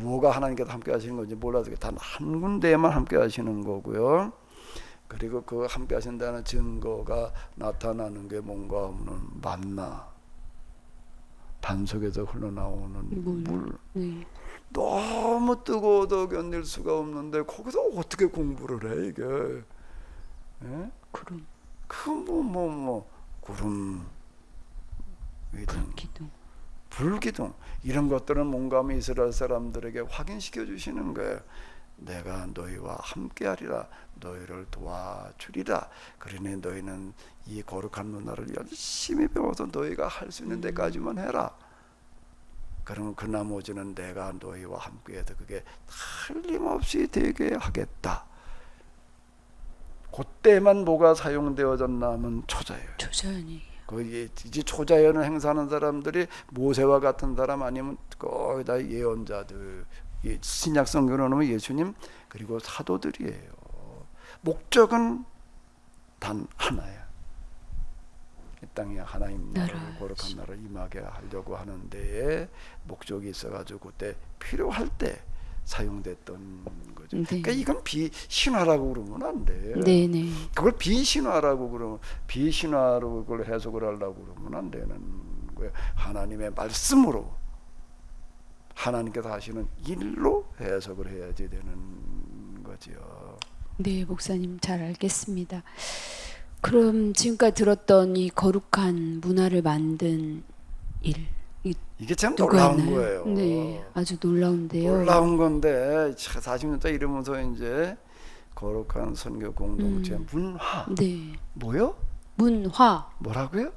무엇가 하나님께서 함께 하시는 건지 몰라도 단 한 군데에만 함께 하시는 거고요. 그리고 그 함께 하신다는 증거가 나타나는 게 뭔가 하면 만나, 반석에서 흘러나오는 물. 네. 너무 뜨거워도 견딜 수가 없는데 거기서 어떻게 공부를 해 이게? 예? 구름, 그 구름 기둥, 기둥. 불기둥 이런 것들은 뭔가 하면 이스라엘 사람들에게 확인시켜 주시는 거예요. 내가 너희와 함께하리라, 너희를 도와주리라. 그러니 너희는 이 거룩한 문화를 열심히 배워서 너희가 할 수 있는 데까지만 해라. 그럼 그 나머지는 내가 너희와 함께해서 그게 틀림없이 되게 하겠다. 그때만 뭐가 사용되어졌나 하면 초자예요. 초자연이. 거기 이제 초자연을 행사하는 사람들이 모세와 같은 사람 아니면 거의 다 예언자들, 신약 성경으로 보면 예수님 그리고 사도들이에요. 목적은 단 하나야. 이 땅에 하나님 나라를 거룩한 나라를 임하게 하려고 하는데 목적이 있어가지고 그때 필요할 때 사용됐던 거죠. 네. 그러니까 이건 비신화라고 그러면 안 돼요. 네네. 그걸 비신화라고 그러면 비신화로 그걸 해석을 하려고 그러면 안 되는 거예요. 하나님의 말씀으로 하나님께서 하시는 일로 해석을 해야지 되는 거지요. 네, 목사님 잘 알겠습니다. 그럼 지금까지 들었던 이 거룩한 문화를 만든 일, 이게 참 놀라운 누구였나요? 거예요. 네, 아주 놀라운데요. 놀라운 건데 40년째 이러면서 이제 거룩한 선교 공동체 문화. 네, 뭐요? 문화. 뭐라고요?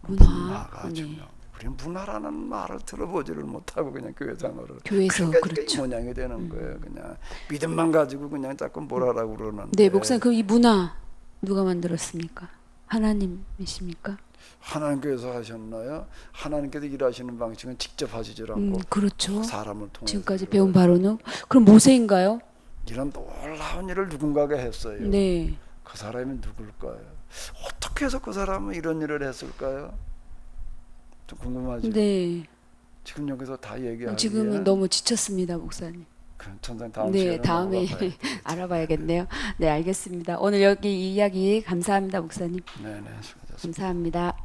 문화. 문화가 네. 중요. 우리는 문화라는 말을 들어보지를 못하고 그냥 교회장어를. 교회에서 그러니까 그렇죠. 이 모양이 되는 거예요. 그냥 믿음만 가지고 그냥 자꾸 뭐라라고 그러는데. 네, 목사님 그럼 이 문화 누가 만들었습니까? 하나님이십니까? 하나님께서 하셨나요? 하나님께서 일하시는 방식은 직접 하시질 않고 그렇죠. 사람을 통해서 지금까지 배운 바로는 그럼 모세인가요? 이런 놀라운 일을 누군가가 했어요. 네. 그 사람이 누굴까요? 어떻게 해서 그 사람은 이런 일을 했을까요? 좀 궁금하죠? 네. 지금 여기서 다 얘기하기에 지금은 너무 지쳤습니다, 목사님. 그럼 천상 다음 네, 시간에 다음에 넘어가 봐야 알아봐야겠네요. 네, 알겠습니다. 오늘 여기 이 이야기 감사합니다, 목사님. 네네, 수고하셨습니다. 감사합니다.